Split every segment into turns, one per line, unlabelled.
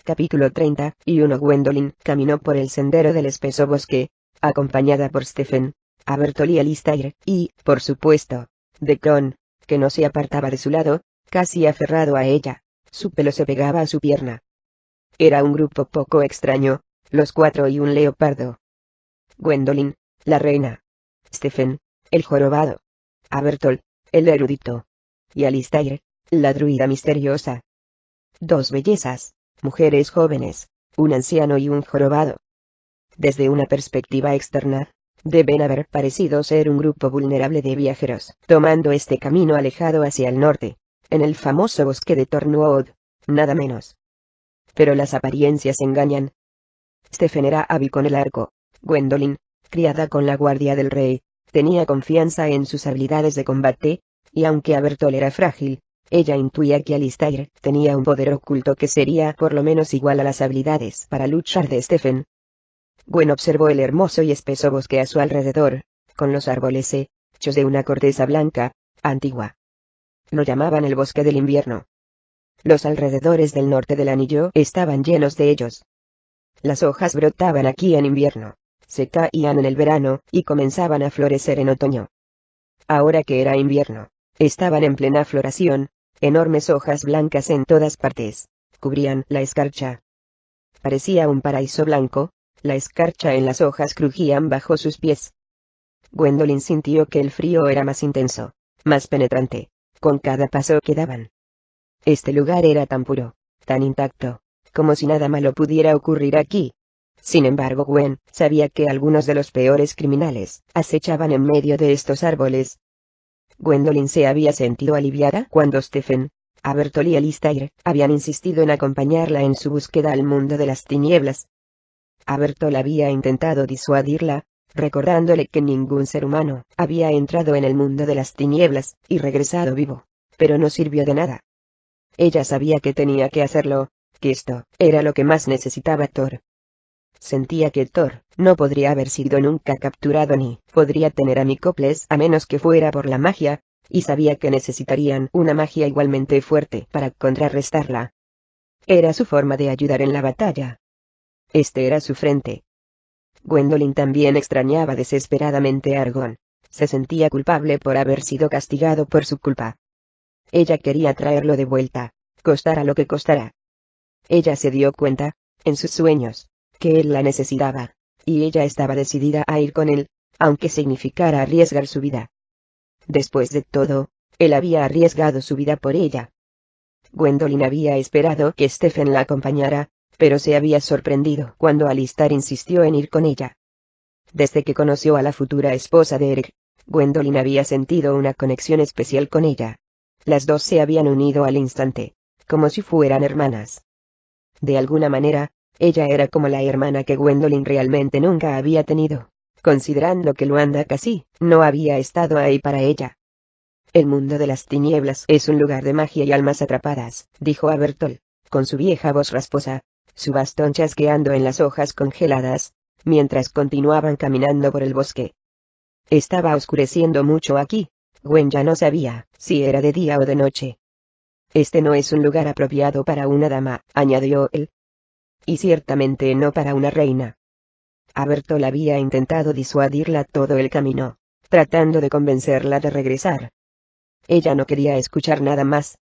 Capítulo 31. Gwendolyn caminó por el sendero del espeso bosque, acompañada por Stephen, Abertol y Alistair, y, por supuesto, Declan, que no se apartaba de su lado, casi aferrado a ella. Su pelo se pegaba a su pierna. Era un grupo poco extraño, los cuatro y un leopardo. Gwendolyn, la reina. Stephen, el jorobado. Abertol, el erudito. Y Alistair, la druida misteriosa. Dos bellezas, mujeres jóvenes, un anciano y un jorobado. Desde una perspectiva externa, deben haber parecido ser un grupo vulnerable de viajeros, tomando este camino alejado hacia el norte, en el famoso bosque de Tornwood, nada menos. Pero las apariencias engañan. Stephen era hábil con el arco. Gwendolyn, criada con la guardia del rey, tenía confianza en sus habilidades de combate, y aunque Abertol era frágil, ella intuía que Alistair tenía un poder oculto que sería por lo menos igual a las habilidades para luchar de Stephen. Gwen observó el hermoso y espeso bosque a su alrededor, con los árboles hechos de una corteza blanca, antigua. Lo llamaban el bosque del invierno. Los alrededores del norte del anillo estaban llenos de ellos. Las hojas brotaban aquí en invierno, se caían en el verano y comenzaban a florecer en otoño. Ahora que era invierno, estaban en plena floración, enormes hojas blancas en todas partes, cubrían la escarcha. Parecía un paraíso blanco, la escarcha en las hojas crujían bajo sus pies. Gwendolyn sintió que el frío era más intenso, más penetrante, con cada paso que daban. Este lugar era tan puro, tan intacto, como si nada malo pudiera ocurrir aquí. Sin embargo, Gwen sabía que algunos de los peores criminales acechaban en medio de estos árboles. Gwendolyn se había sentido aliviada cuando Stephen, Abertol y Alistair habían insistido en acompañarla en su búsqueda al mundo de las tinieblas. Abertol había intentado disuadirla, recordándole que ningún ser humano había entrado en el mundo de las tinieblas y regresado vivo, pero no sirvió de nada. Ella sabía que tenía que hacerlo, que esto era lo que más necesitaba Thor. Sentía que Thor no podría haber sido nunca capturado ni podría tener a Micoples a menos que fuera por la magia, y sabía que necesitarían una magia igualmente fuerte para contrarrestarla. Era su forma de ayudar en la batalla. Este era su frente. Gwendolyn también extrañaba desesperadamente a Argon. Se sentía culpable por haber sido castigado por su culpa. Ella quería traerlo de vuelta, costara lo que costara. Ella se dio cuenta, en sus sueños, que él la necesitaba, y ella estaba decidida a ir con él, aunque significara arriesgar su vida. Después de todo, él había arriesgado su vida por ella. Gwendolyn había esperado que Stephen la acompañara, pero se había sorprendido cuando Alistair insistió en ir con ella. Desde que conoció a la futura esposa de Eric, Gwendolyn había sentido una conexión especial con ella. Las dos se habían unido al instante, como si fueran hermanas. De alguna manera, ella era como la hermana que Gwendolyn realmente nunca había tenido, considerando que Luanda casi no había estado ahí para ella. El mundo de las tinieblas es un lugar de magia y almas atrapadas, dijo Abertol, con su vieja voz rasposa, su bastón chasqueando en las hojas congeladas, mientras continuaban caminando por el bosque. Estaba oscureciendo mucho aquí. Gwen ya no sabía si era de día o de noche. Este no es un lugar apropiado para una dama, añadió él. Y ciertamente no para una reina. Abertol había intentado disuadirla todo el camino, tratando de convencerla de regresar. Ella no quería escuchar nada más.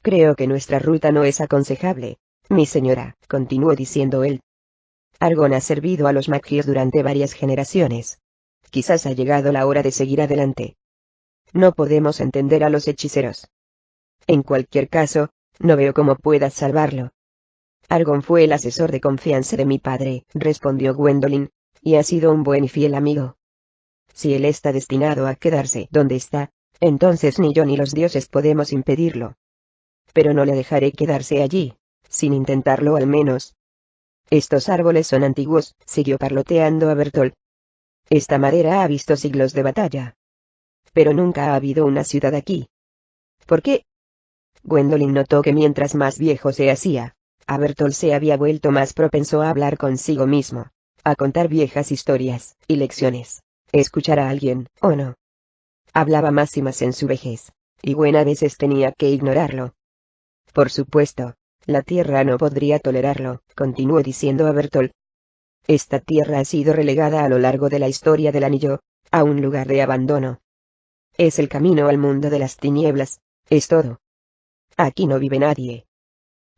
Creo que nuestra ruta no es aconsejable, mi señora, continuó diciendo él. Argon ha servido a los Magir durante varias generaciones. Quizás ha llegado la hora de seguir adelante. No podemos entender a los hechiceros. En cualquier caso, no veo cómo puedas salvarlo. Argon fue el asesor de confianza de mi padre, respondió Gwendolyn, y ha sido un buen y fiel amigo. Si él está destinado a quedarse donde está, entonces ni yo ni los dioses podemos impedirlo. Pero no le dejaré quedarse allí, sin intentarlo al menos. Estos árboles son antiguos, siguió parloteando Abertol. Esta madera ha visto siglos de batalla. Pero nunca ha habido una ciudad aquí. ¿Por qué? Gwendolyn notó que mientras más viejo se hacía, Abertol se había vuelto más propenso a hablar consigo mismo, a contar viejas historias y lecciones, escuchar a alguien, o no. Hablaba más y más en su vejez, y Gwen a veces tenía que ignorarlo. Por supuesto, La Tierra no podría tolerarlo, continuó diciendo a Bertolt. Esta Tierra ha sido relegada a lo largo de la historia del anillo, a un lugar de abandono. Es el camino al mundo de las tinieblas, es todo. Aquí no vive nadie.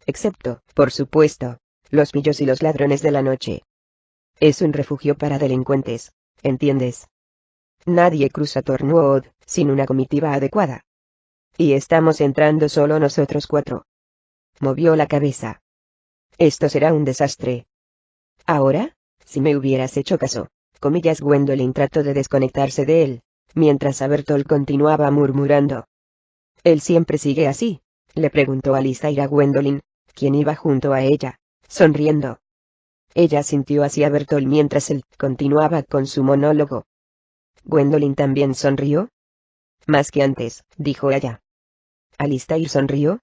Excepto, por supuesto, los pillos y los ladrones de la noche. Es un refugio para delincuentes, ¿entiendes? Nadie cruza Tornwood sin una comitiva adecuada. Y estamos entrando solo nosotros 4. Movió la cabeza. Esto será un desastre. Ahora, si me hubieras hecho caso, comillas, Gwendolyn trató de desconectarse de él, mientras Bertolt continuaba murmurando. ¿Él siempre sigue así?, le preguntó Alistair a Gwendolyn, quien iba junto a ella, sonriendo. Ella sintió hacia Bertolt mientras él continuaba con su monólogo. Gwendolyn también sonrió. Más que antes, dijo ella. Alistair sonrió.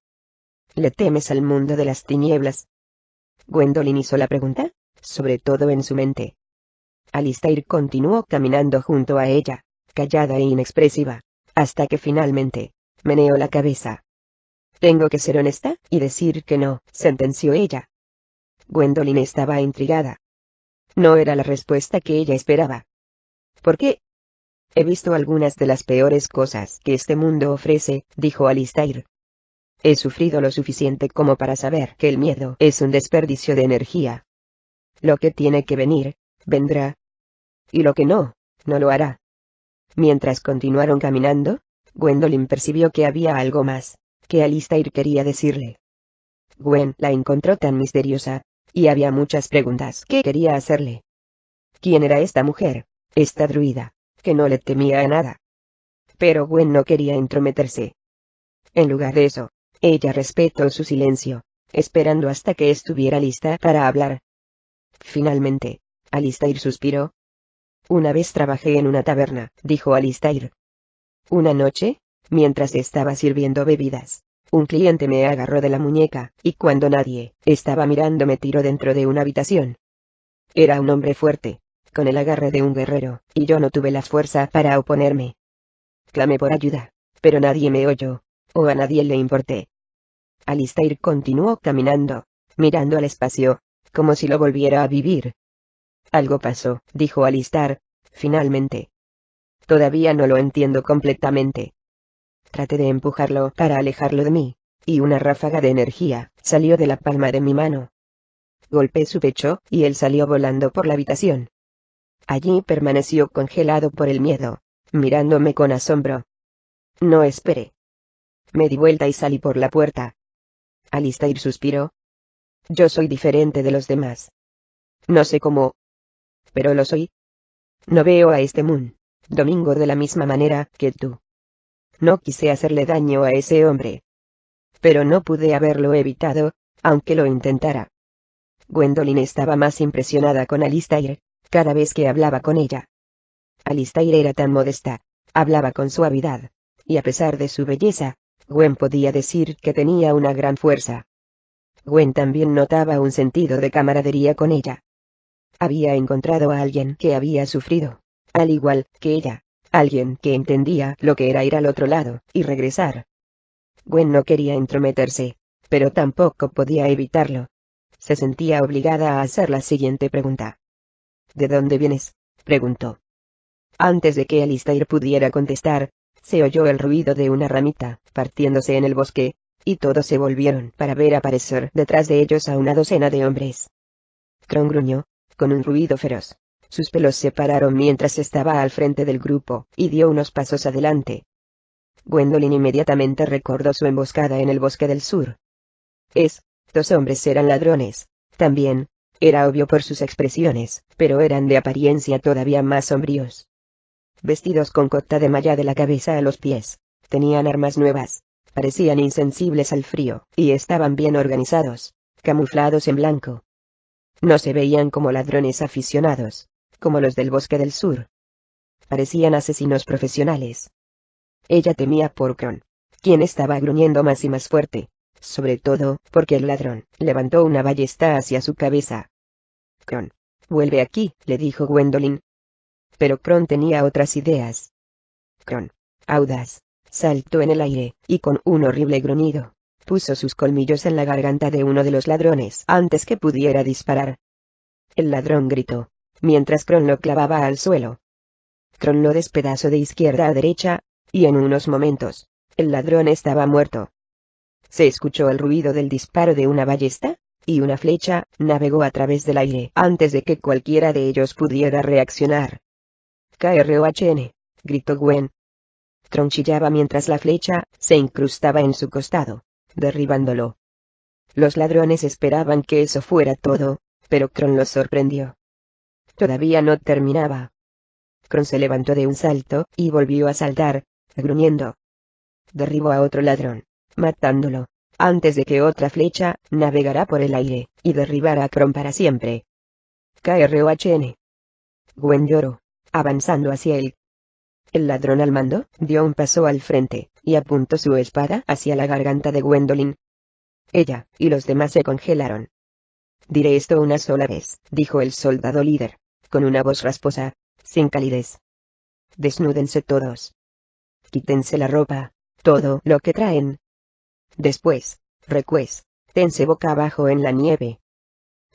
¿Le temes al mundo de las tinieblas? Gwendolyn hizo la pregunta, sobre todo en su mente. Alistair continuó caminando junto a ella, callada e inexpresiva, hasta que finalmente, meneó la cabeza. Tengo que ser honesta y decir que no, sentenció ella. Gwendolyn estaba intrigada. No era la respuesta que ella esperaba. ¿Por qué? He visto algunas de las peores cosas que este mundo ofrece, dijo Alistair. He sufrido lo suficiente como para saber que el miedo es un desperdicio de energía. Lo que tiene que venir, vendrá. Y lo que no, no lo hará. Mientras continuaron caminando, Gwendolyn percibió que había algo más que Alistair quería decirle. Gwen la encontró tan misteriosa, y había muchas preguntas que quería hacerle. ¿Quién era esta mujer, esta druida, que no le temía a nada? Pero Gwen no quería entrometerse. En lugar de eso, ella respetó su silencio, esperando hasta que estuviera lista para hablar. Finalmente, Alistair suspiró. Una vez trabajé en una taberna, dijo Alistair. Una noche, mientras estaba sirviendo bebidas, un cliente me agarró de la muñeca, y cuando nadie estaba mirando me tiró dentro de una habitación. Era un hombre fuerte, con el agarre de un guerrero, y yo no tuve la fuerza para oponerme. Clamé por ayuda, pero nadie me oyó, o a nadie le importé. Alistair continuó caminando, mirando al espacio, como si lo volviera a vivir. Algo pasó, dijo Alistair, finalmente. Todavía no lo entiendo completamente. Traté de empujarlo para alejarlo de mí, y una ráfaga de energía salió de la palma de mi mano. Golpeé su pecho, y él salió volando por la habitación. Allí permaneció congelado por el miedo, mirándome con asombro. No esperé. Me di vuelta y salí por la puerta. Alistair suspiró. Yo soy diferente de los demás. No sé cómo, pero lo soy. No veo a este Domingo de la misma manera que tú. No quise hacerle daño a ese hombre. Pero no pude haberlo evitado, aunque lo intentara. Gwendolyn estaba más impresionada con Alistair, cada vez que hablaba con ella. Alistair era tan modesta, hablaba con suavidad, y a pesar de su belleza, Gwen podía decir que tenía una gran fuerza. Gwen también notaba un sentido de camaradería con ella. Había encontrado a alguien que había sufrido, al igual que ella, alguien que entendía lo que era ir al otro lado, y regresar. Gwen no quería entrometerse, pero tampoco podía evitarlo. Se sentía obligada a hacer la siguiente pregunta. ¿De dónde vienes?, preguntó. Antes de que Alistair pudiera contestar, se oyó el ruido de una ramita partiéndose en el bosque, y todos se volvieron para ver aparecer detrás de ellos a una docena de hombres. Kron gruñó, con un ruido feroz. Sus pelos se pararon mientras estaba al frente del grupo, y dio unos pasos adelante. Gwendolyn inmediatamente recordó su emboscada en el bosque del sur. Estos hombres eran ladrones, también, era obvio por sus expresiones, pero eran de apariencia todavía más sombríos. Vestidos con cota de malla de la cabeza a los pies, tenían armas nuevas, parecían insensibles al frío, y estaban bien organizados, camuflados en blanco. No se veían como ladrones aficionados, como los del bosque del sur. Parecían asesinos profesionales. Ella temía por Kron, quien estaba gruñendo más y más fuerte, sobre todo porque el ladrón levantó una ballesta hacia su cabeza. Kron, vuelve aquí, le dijo Gwendolyn. Pero Kron tenía otras ideas. Kron, audaz, saltó en el aire, y con un horrible gruñido, puso sus colmillos en la garganta de uno de los ladrones antes que pudiera disparar. El ladrón gritó, mientras Kron lo clavaba al suelo. Kron lo despedazó de izquierda a derecha, y en unos momentos, el ladrón estaba muerto. Se escuchó el ruido del disparo de una ballesta, y una flecha navegó a través del aire antes de que cualquiera de ellos pudiera reaccionar. «KROHN», gritó Gwen. Kron chillaba mientras la flecha se incrustaba en su costado, derribándolo. Los ladrones esperaban que eso fuera todo, pero Kron los sorprendió. Todavía no terminaba. Kron se levantó de un salto y volvió a saltar, gruñendo. Derribó a otro ladrón, matándolo, antes de que otra flecha navegara por el aire y derribara a Kron para siempre. «KROHN». Gwen lloró, avanzando hacia él. El ladrón al mando dio un paso al frente, y apuntó su espada hacia la garganta de Gwendolyn. Ella y los demás se congelaron. «Diré esto una sola vez», dijo el soldado líder, con una voz rasposa, sin calidez. «Desnúdense todos. Quítense la ropa, todo lo que traen. Después, recuéstense boca abajo en la nieve.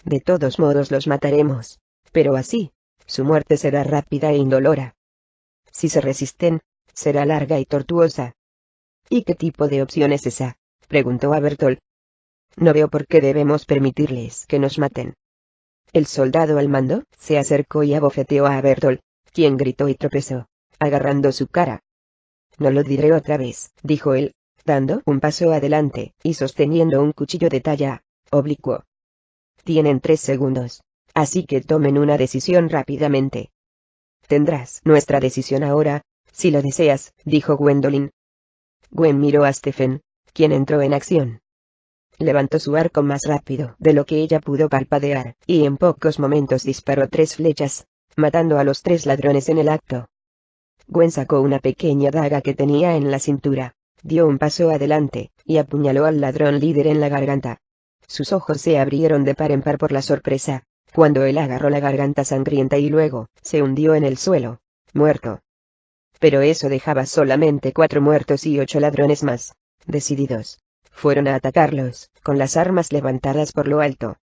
De todos modos los mataremos, pero así, su muerte será rápida e indolora. Si se resisten, será larga y tortuosa». «¿Y qué tipo de opción es esa?», preguntó a Bertolt. «No veo por qué debemos permitirles que nos maten». El soldado al mando se acercó y abofeteó a Bertolt, quien gritó y tropezó, agarrando su cara. «No lo diré otra vez», dijo él, dando un paso adelante y sosteniendo un cuchillo de talla oblicuo. «Tienen 3 segundos, así que tomen una decisión rápidamente». «Tendrás nuestra decisión ahora, si lo deseas», dijo Gwendolyn. Gwen miró a Stephen, quien entró en acción. Levantó su arco más rápido de lo que ella pudo parpadear, y en pocos momentos disparó 3 flechas, matando a los 3 ladrones en el acto. Gwen sacó una pequeña daga que tenía en la cintura, dio un paso adelante, y apuñaló al ladrón líder en la garganta. Sus ojos se abrieron de par en par por la sorpresa, cuando él agarró la garganta sangrienta y luego se hundió en el suelo, muerto. Pero eso dejaba solamente 4 muertos y 8 ladrones más, decididos. Fueron a atacarlos, con las armas levantadas por lo alto.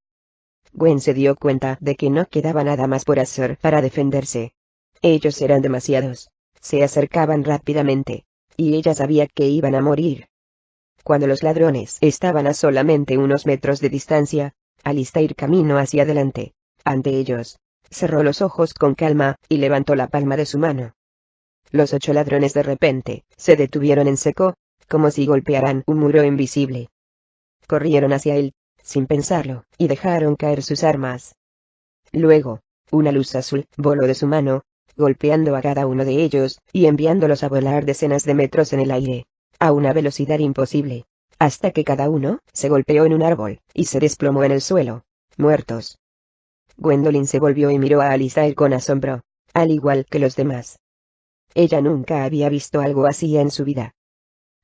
Gwen se dio cuenta de que no quedaba nada más por hacer para defenderse. Ellos eran demasiados. Se acercaban rápidamente, y ella sabía que iban a morir. Cuando los ladrones estaban a solamente unos metros de distancia, Alistair caminó hacia adelante, ante ellos. Cerró los ojos con calma, y levantó la palma de su mano. Los 8 ladrones de repente se detuvieron en seco, como si golpearan un muro invisible. Corrieron hacia él, sin pensarlo, y dejaron caer sus armas. Luego, una luz azul voló de su mano, golpeando a cada uno de ellos, y enviándolos a volar decenas de metros en el aire, a una velocidad imposible, hasta que cada uno se golpeó en un árbol, y se desplomó en el suelo, muertos. Gwendolyn se volvió y miró a Alistair con asombro, al igual que los demás. Ella nunca había visto algo así en su vida.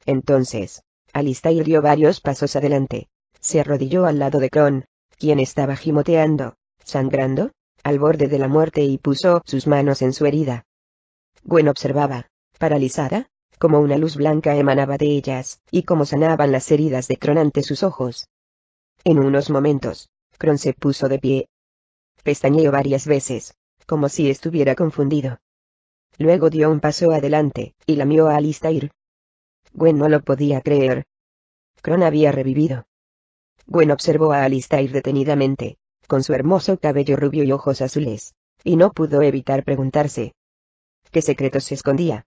Entonces, Alistair dio varios pasos adelante, se arrodilló al lado de Kron, quien estaba gimoteando, sangrando, al borde de la muerte y puso sus manos en su herida. Gwen observaba, paralizada, como una luz blanca emanaba de ellas, y cómo sanaban las heridas de Kron ante sus ojos. En unos momentos, Kron se puso de pie. Pestañeó varias veces, como si estuviera confundido. Luego dio un paso adelante, y lamió a Alistair. Gwen no lo podía creer. Kron había revivido. Gwen observó a Alistair detenidamente, con su hermoso cabello rubio y ojos azules, y no pudo evitar preguntarse. ¿Qué secretos se escondía?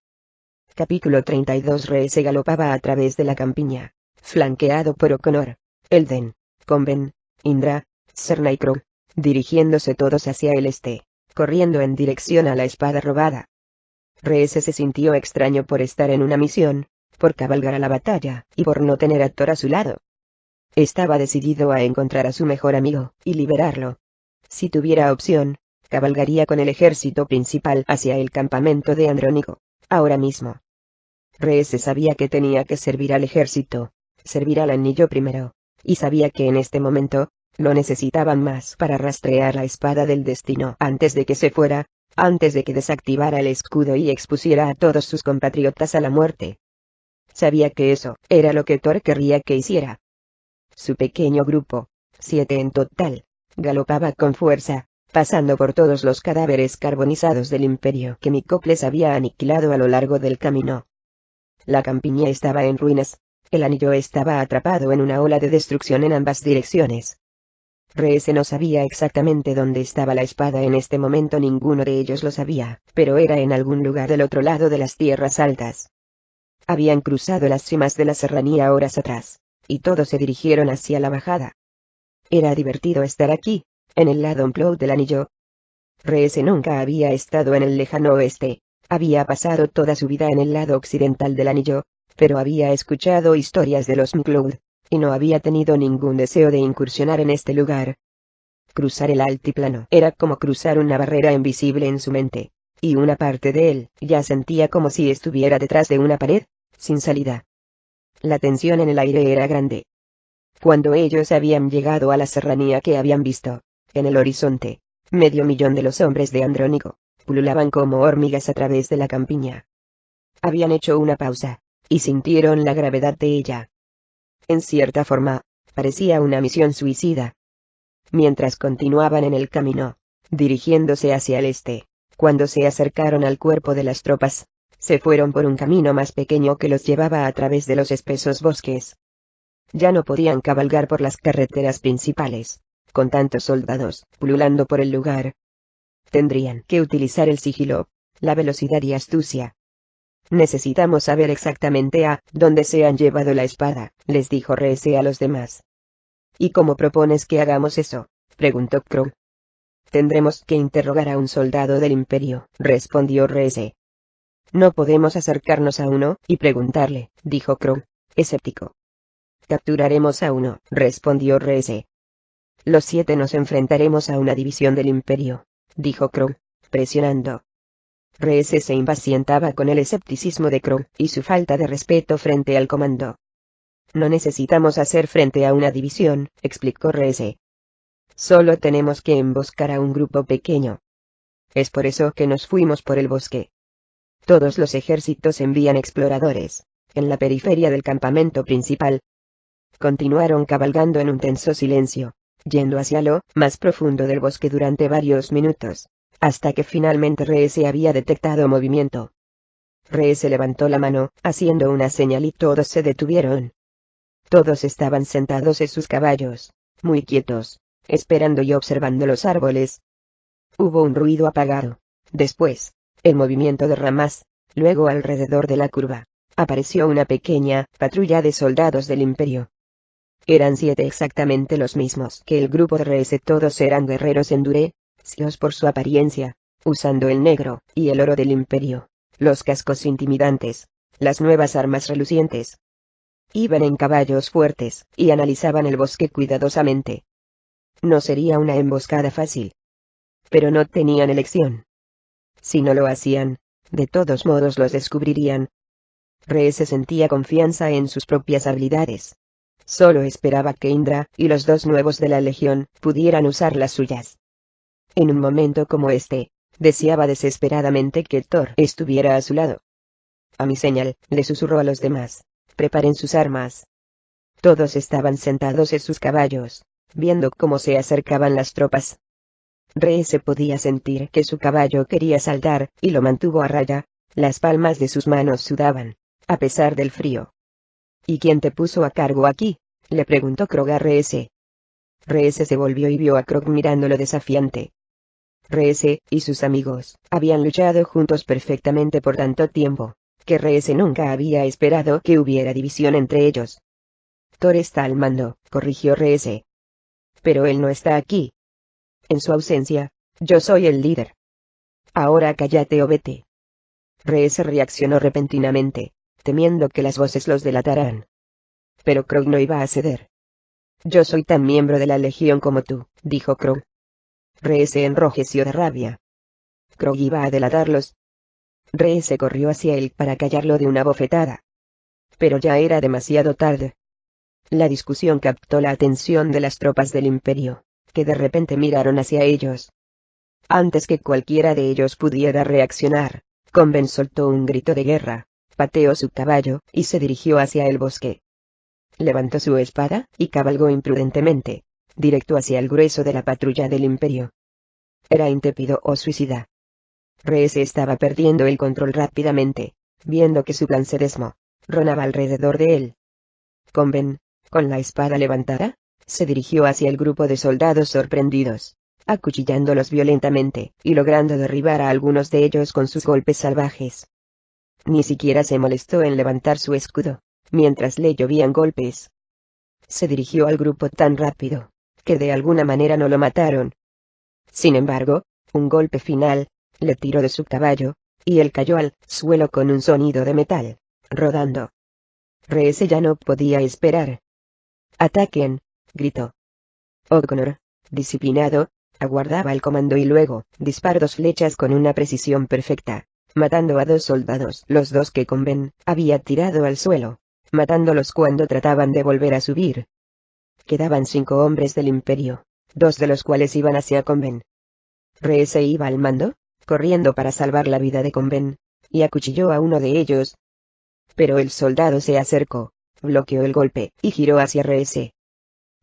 Capítulo 32. Rhea se galopaba a través de la campiña, flanqueado por O'Connor, Elden, Conven, Indra, Serna y Crow, dirigiéndose todos hacia el este, corriendo en dirección a la espada robada. Rhea se sintió extraño por estar en una misión, por cabalgar a la batalla, y por no tener a Thor a su lado. Estaba decidido a encontrar a su mejor amigo, y liberarlo. Si tuviera opción, cabalgaría con el ejército principal hacia el campamento de Andrónico, ahora mismo. Rhea sabía que tenía que servir al ejército, servir al anillo primero, y sabía que en este momento, lo necesitaban más para rastrear la espada del destino antes de que se fuera, antes de que desactivara el escudo y expusiera a todos sus compatriotas a la muerte. Sabía que eso era lo que Thor querría que hiciera, Su pequeño grupo, 7 en total, galopaba con fuerza, pasando por todos los cadáveres carbonizados del imperio que Micocles había aniquilado a lo largo del camino. La campiña estaba en ruinas, el anillo estaba atrapado en una ola de destrucción en ambas direcciones. Rhys no sabía exactamente dónde estaba la espada en este momento, ninguno de ellos lo sabía, pero era en algún lugar del otro lado de las tierras altas. Habían cruzado las cimas de la serranía horas atrás, y todos se dirigieron hacia la bajada. Era divertido estar aquí, en el lado Unplowed del anillo. Rhys nunca había estado en el lejano oeste, había pasado toda su vida en el lado occidental del anillo, pero había escuchado historias de los Unplowed, y no había tenido ningún deseo de incursionar en este lugar. Cruzar el altiplano era como cruzar una barrera invisible en su mente, y una parte de él ya sentía como si estuviera detrás de una pared, sin salida. La tensión en el aire era grande. Cuando ellos habían llegado a la serranía que habían visto, en el horizonte, 500.000 de los hombres de Andrónico pululaban como hormigas a través de la campiña. Habían hecho una pausa, y sintieron la gravedad de ella. En cierta forma, parecía una misión suicida. Mientras continuaban en el camino, dirigiéndose hacia el este, cuando se acercaron al cuerpo de las tropas, se fueron por un camino más pequeño que los llevaba a través de los espesos bosques. Ya no podían cabalgar por las carreteras principales, con tantos soldados pululando por el lugar. Tendrían que utilizar el sigilo, la velocidad y astucia. Necesitamos saber exactamente a dónde se han llevado la espada, les dijo Rhys a los demás. ¿Y cómo propones que hagamos eso?, preguntó Crow. Tendremos que interrogar a un soldado del imperio, respondió Rhys. No podemos acercarnos a uno y preguntarle, dijo Crow, escéptico. Capturaremos a uno, respondió Rhys. Los 7 nos enfrentaremos a una división del imperio, dijo Crow, presionando. Rhys se impacientaba con el escepticismo de Crow y su falta de respeto frente al comando. No necesitamos hacer frente a una división, explicó Rhys. Solo tenemos que emboscar a un grupo pequeño. Es por eso que nos fuimos por el bosque. Todos los ejércitos envían exploradores, en la periferia del campamento principal. Continuaron cabalgando en un tenso silencio, yendo hacia lo más profundo del bosque durante varios minutos, hasta que finalmente Rhys había detectado movimiento. Rhys levantó la mano, haciendo una señal y todos se detuvieron. Todos estaban sentados en sus caballos, muy quietos, esperando y observando los árboles. Hubo un ruido apagado. Después, el movimiento de ramas, luego alrededor de la curva, apareció una pequeña patrulla de soldados del imperio. Eran 7 exactamente los mismos que el grupo de Rhys, todos eran guerreros endurecidos por su apariencia, usando el negro y el oro del imperio, los cascos intimidantes, las nuevas armas relucientes. Iban en caballos fuertes, y analizaban el bosque cuidadosamente. No sería una emboscada fácil. Pero no tenían elección. Si no lo hacían, de todos modos los descubrirían. Rhys sentía confianza en sus propias habilidades. Solo esperaba que Indra y los 2 nuevos de la legión pudieran usar las suyas. En un momento como este, deseaba desesperadamente que Thor estuviera a su lado. A mi señal, le susurró a los demás. Preparen sus armas. Todos estaban sentados en sus caballos, viendo cómo se acercaban las tropas. Rhys podía sentir que su caballo quería saltar, y lo mantuvo a raya. Las palmas de sus manos sudaban, a pesar del frío. ¿Y quién te puso a cargo aquí?, le preguntó Krog a Rhys. Rhys se volvió y vio a Krog mirándolo desafiante. Rhys y sus amigos habían luchado juntos perfectamente por tanto tiempo, que Rhys nunca había esperado que hubiera división entre ellos. Thor está al mando, corrigió Rhys. Pero él no está aquí. En su ausencia, yo soy el líder. Ahora cállate o vete. Rhys reaccionó repentinamente, temiendo que las voces los delataran. Pero Krog no iba a ceder. Yo soy tan miembro de la legión como tú, dijo Krog. Rhys se enrojeció de rabia. Krog iba a delatarlos. Rhys corrió hacia él para callarlo de una bofetada. Pero ya era demasiado tarde. La discusión captó la atención de las tropas del imperio, que de repente miraron hacia ellos. Antes que cualquiera de ellos pudiera reaccionar, Conven soltó un grito de guerra, pateó su caballo y se dirigió hacia el bosque. levantó su espada, y cabalgó imprudentemente, directo hacia el grueso de la patrulla del Imperio. Era intrépido o suicida. Reese estaba perdiendo el control rápidamente, viendo que su plan se desmoronaba alrededor de él. Conven, con la espada levantada, se dirigió hacia el grupo de soldados sorprendidos, acuchillándolos violentamente, y logrando derribar a algunos de ellos con sus golpes salvajes. Ni siquiera se molestó en levantar su escudo, mientras le llovían golpes. Se dirigió al grupo tan rápido, que de alguna manera no lo mataron. Sin embargo, un golpe final, le tiró de su caballo, y él cayó al suelo con un sonido de metal, rodando. Reese ya no podía esperar. ¡Ataquen!, gritó. O'Connor, disciplinado, aguardaba el comando y luego, disparó 2 flechas con una precisión perfecta, matando a 2 soldados, los 2 que Conven había tirado al suelo, matándolos cuando trataban de volver a subir. Quedaban 5 hombres del Imperio, 2 de los cuales iban hacia Conven. Reese iba al mando, corriendo para salvar la vida de Conven, y acuchilló a uno de ellos. Pero el soldado se acercó, bloqueó el golpe, y giró hacia Reese.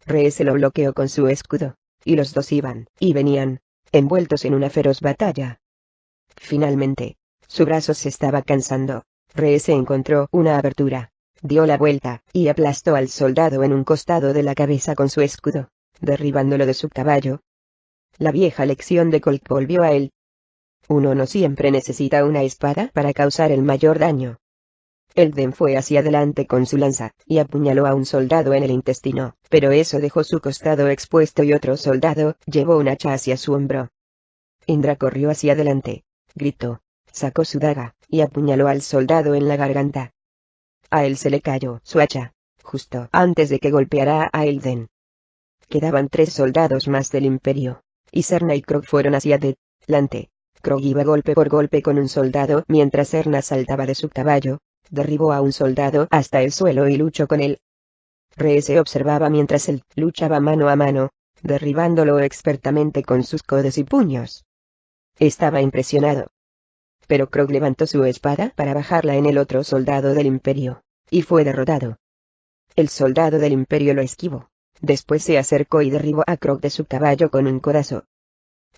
Reese lo bloqueó con su escudo, y los 2 iban, y venían, envueltos en una feroz batalla. Finalmente, su brazo se estaba cansando. Reese encontró una abertura, dio la vuelta, y aplastó al soldado en un costado de la cabeza con su escudo, derribándolo de su caballo. La vieja lección de Colt volvió a él. Uno no siempre necesita una espada para causar el mayor daño. Elden fue hacia adelante con su lanza, y apuñaló a un soldado en el intestino, pero eso dejó su costado expuesto y otro soldado llevó un hacha hacia su hombro. Indra corrió hacia adelante, gritó, sacó su daga, y apuñaló al soldado en la garganta. A él se le cayó su hacha, justo antes de que golpeara a Elden. Quedaban 3 soldados más del Imperio, y Serna y Krog fueron hacia adelante. Krog iba golpe por golpe con un soldado mientras Serna saltaba de su caballo, derribó a un soldado hasta el suelo y luchó con él. Reese observaba mientras él luchaba mano a mano, derribándolo expertamente con sus codos y puños. Estaba impresionado. Pero Krog levantó su espada para bajarla en el otro soldado del Imperio, y fue derrotado. El soldado del Imperio lo esquivó. Después se acercó y derribó a Krog de su caballo con un codazo.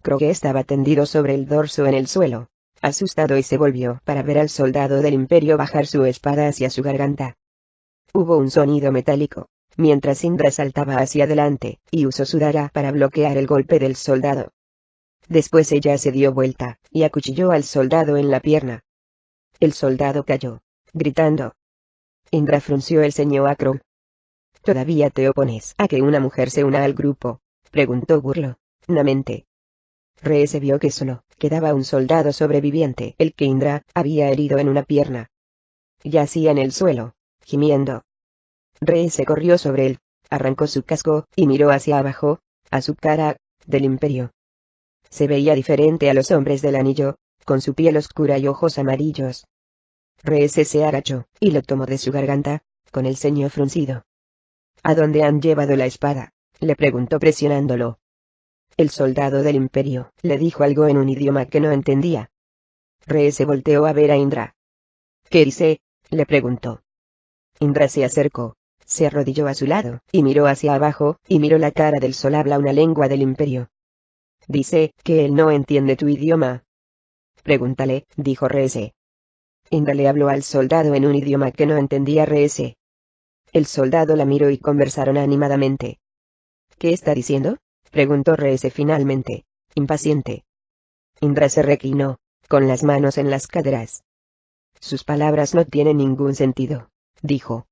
Krog estaba tendido sobre el dorso en el suelo, asustado, y se volvió para ver al soldado del Imperio bajar su espada hacia su garganta. Hubo un sonido metálico, mientras Indra saltaba hacia adelante, y usó su daga para bloquear el golpe del soldado. Después ella se dio vuelta, y acuchilló al soldado en la pierna. El soldado cayó, gritando. Indra frunció el ceño a Krog. ¿Todavía te opones a que una mujer se una al grupo?, preguntó burlonamente. Reese vio que solo quedaba un soldado sobreviviente, el que Indra había herido en una pierna. Yacía en el suelo, gimiendo. Reese corrió sobre él, arrancó su casco, y miró hacia abajo, a su cara del Imperio. Se veía diferente a los hombres del anillo, con su piel oscura y ojos amarillos. Reese se agachó, y lo tomó de su garganta, con el ceño fruncido. ¿A dónde han llevado la espada?, le preguntó presionándolo. El soldado del Imperio le dijo algo en un idioma que no entendía. Reese volteó a ver a Indra. ¿Qué dice?, le preguntó. Indra se acercó, se arrodilló a su lado, y miró hacia abajo, y miró la cara del sol. Habla una lengua del Imperio. Dice que él no entiende tu idioma. Pregúntale, dijo Reese. Indra le habló al soldado en un idioma que no entendía Reese. El soldado la miró y conversaron animadamente. ¿Qué está diciendo?, preguntó Reese finalmente, impaciente. Indra se reclinó, con las manos en las caderas. Sus palabras no tienen ningún sentido, dijo.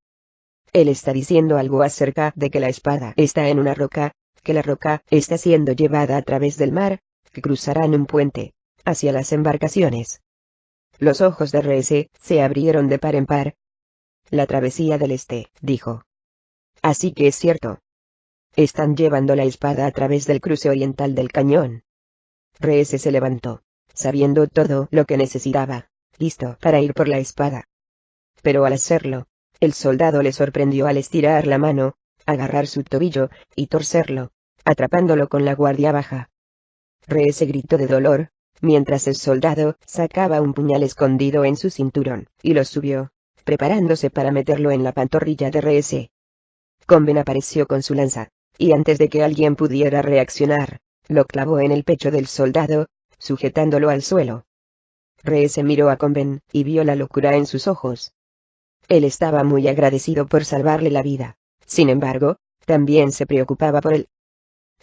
Él está diciendo algo acerca de que la espada está en una roca, que la roca está siendo llevada a través del mar, que cruzarán un puente, hacia las embarcaciones. Los ojos de Reese se abrieron de par en par. La travesía del este, dijo. Así que es cierto. Están llevando la espada a través del cruce oriental del cañón. Reese se levantó, sabiendo todo lo que necesitaba, listo para ir por la espada. Pero al hacerlo, el soldado le sorprendió al estirar la mano, agarrar su tobillo, y torcerlo, atrapándolo con la guardia baja. Reese gritó de dolor, mientras el soldado sacaba un puñal escondido en su cinturón, y lo subió, preparándose para meterlo en la pantorrilla de Reese. Comben apareció con su lanza, y antes de que alguien pudiera reaccionar, lo clavó en el pecho del soldado, sujetándolo al suelo. Rhys miró a Comben, y vio la locura en sus ojos. Él estaba muy agradecido por salvarle la vida. Sin embargo, también se preocupaba por él.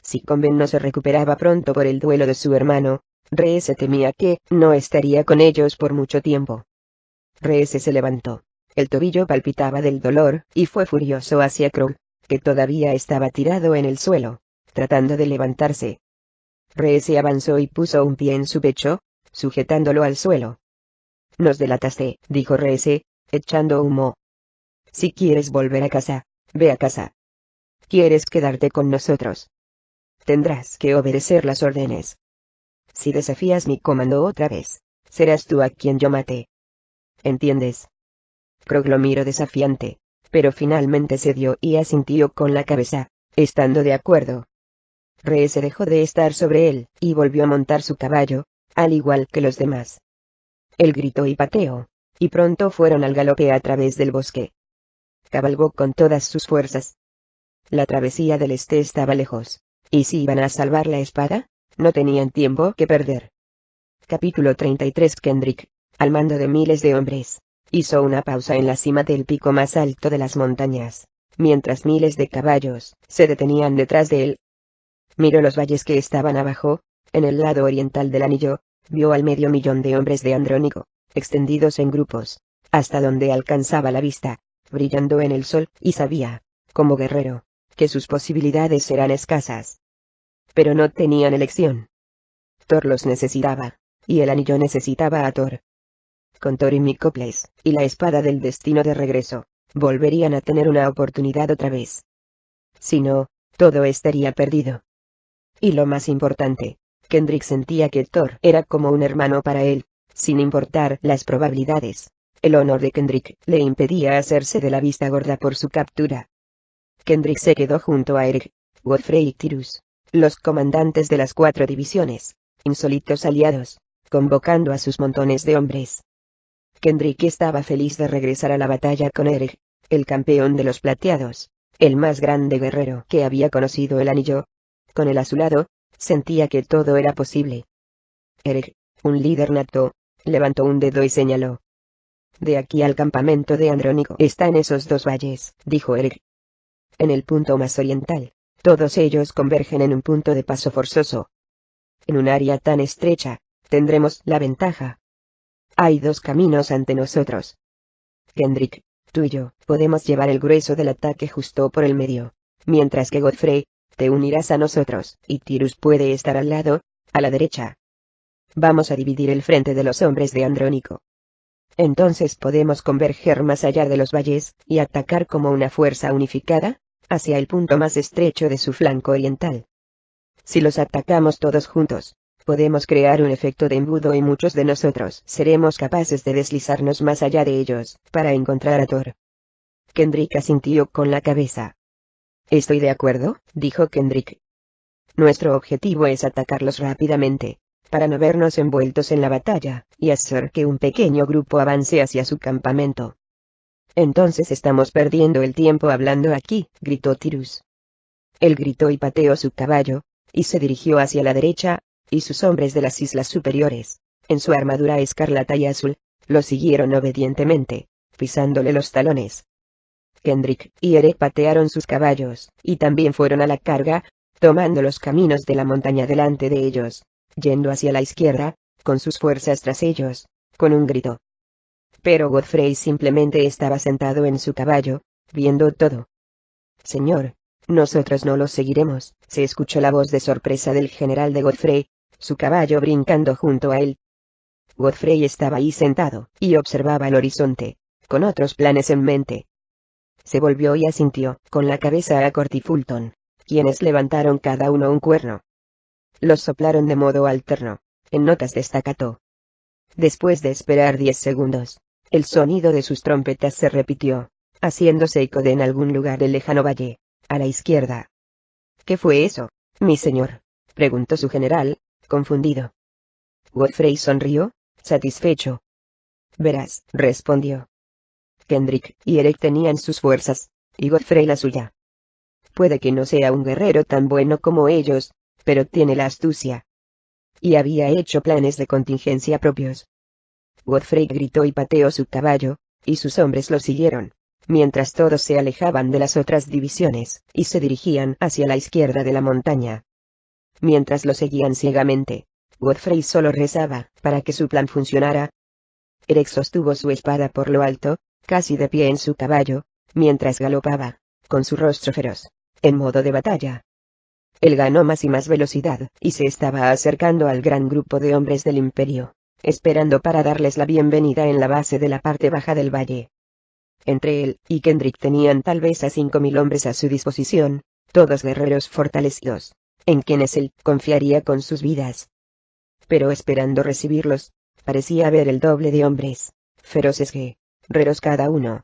Si Comben no se recuperaba pronto por el duelo de su hermano, Rhys temía que no estaría con ellos por mucho tiempo. Rhys se levantó. El tobillo palpitaba del dolor, y fue furioso hacia Krog, que todavía estaba tirado en el suelo, tratando de levantarse. Rhys avanzó y puso un pie en su pecho, sujetándolo al suelo. Nos delataste, dijo Rhys, echando humo. Si quieres volver a casa, ve a casa. ¿Quieres quedarte con nosotros? Tendrás que obedecer las órdenes. Si desafías mi comando otra vez, serás tú a quien yo mate. ¿Entiendes? Krog lo miró desafiante, pero finalmente cedió y asintió con la cabeza, estando de acuerdo. Rhys dejó de estar sobre él, y volvió a montar su caballo, al igual que los demás. Él gritó y pateó, y pronto fueron al galope a través del bosque. Cabalgó con todas sus fuerzas. La travesía del este estaba lejos, y si iban a salvar la espada, no tenían tiempo que perder. Capítulo 33. Kendrick, al mando de miles de hombres, hizo una pausa en la cima del pico más alto de las montañas, mientras miles de caballos se detenían detrás de él. Miró los valles que estaban abajo, en el lado oriental del anillo, vio al 500.000 de hombres de Andrónico, extendidos en grupos, hasta donde alcanzaba la vista, brillando en el sol, y sabía, como guerrero, que sus posibilidades eran escasas. Pero no tenían elección. Thor los necesitaba, y el anillo necesitaba a Thor. Con Thor y Micoples, y la espada del destino de regreso, volverían a tener una oportunidad otra vez. Si no, todo estaría perdido. Y lo más importante, Kendrick sentía que Thor era como un hermano para él, sin importar las probabilidades. El honor de Kendrick le impedía hacerse de la vista gorda por su captura. Kendrick se quedó junto a Eric, Godfrey y Tyrus, los comandantes de las 4 divisiones, insólitos aliados, convocando a sus montones de hombres. Kendrick estaba feliz de regresar a la batalla con Eric, el campeón de los plateados, el más grande guerrero que había conocido el anillo. Con él a su lado, sentía que todo era posible. Eric, un líder nato, levantó un dedo y señaló. De aquí al campamento de Andrónico está en esos 2 valles, dijo Eric. En el punto más oriental, todos ellos convergen en un punto de paso forzoso. En un área tan estrecha, tendremos la ventaja. Hay 2 caminos ante nosotros. Kendrick, tú y yo, podemos llevar el grueso del ataque justo por el medio, mientras que Godfrey, te unirás a nosotros, y Tyrus puede estar al lado, a la derecha. Vamos a dividir el frente de los hombres de Andrónico. Entonces podemos converger más allá de los valles, y atacar como una fuerza unificada, hacia el punto más estrecho de su flanco oriental. Si los atacamos todos juntos, podemos crear un efecto de embudo y muchos de nosotros seremos capaces de deslizarnos más allá de ellos, para encontrar a Thor. Kendrick asintió con la cabeza. Estoy de acuerdo, dijo Kendrick. Nuestro objetivo es atacarlos rápidamente, para no vernos envueltos en la batalla, y hacer que un pequeño grupo avance hacia su campamento. Entonces estamos perdiendo el tiempo hablando aquí, gritó Tyrus. Él gritó y pateó su caballo, y se dirigió hacia la derecha, y sus hombres de las islas superiores, en su armadura escarlata y azul, lo siguieron obedientemente, pisándole los talones. Kendrick y Eric patearon sus caballos, y también fueron a la carga, tomando los caminos de la montaña delante de ellos, yendo hacia la izquierda, con sus fuerzas tras ellos, con un grito. Pero Godfrey simplemente estaba sentado en su caballo, viendo todo. Señor, nosotros no los seguiremos, se escuchó la voz de sorpresa del general de Godfrey, su caballo brincando junto a él. Godfrey estaba ahí sentado, y observaba el horizonte, con otros planes en mente. Se volvió y asintió, con la cabeza a Cort y Fulton, quienes levantaron cada uno un cuerno. Los soplaron de modo alterno, en notas de staccato. Después de esperar 10 segundos, el sonido de sus trompetas se repitió, haciéndose eco de en algún lugar del lejano valle, a la izquierda. ¿Qué fue eso, mi señor?, preguntó su general, confundido. Godfrey sonrió, satisfecho. Verás, respondió. Kendrick y Eric tenían sus fuerzas, y Godfrey la suya. puede que no sea un guerrero tan bueno como ellos, pero tiene la astucia. Y había hecho planes de contingencia propios. Godfrey gritó y pateó su caballo, y sus hombres lo siguieron, mientras todos se alejaban de las otras divisiones, y se dirigían hacia la izquierda de la montaña. Mientras lo seguían ciegamente, Godfrey solo rezaba para que su plan funcionara. Eric sostuvo su espada por lo alto, casi de pie en su caballo, mientras galopaba, con su rostro feroz, en modo de batalla. Él ganó más y más velocidad, y se estaba acercando al gran grupo de hombres del Imperio, esperando para darles la bienvenida en la base de la parte baja del valle. Entre él y Kendrick tenían tal vez a 5.000 hombres a su disposición, todos guerreros fortalecidos, en quienes él confiaría con sus vidas. Pero esperando recibirlos, parecía haber el doble de hombres, feroces guerreros cada uno.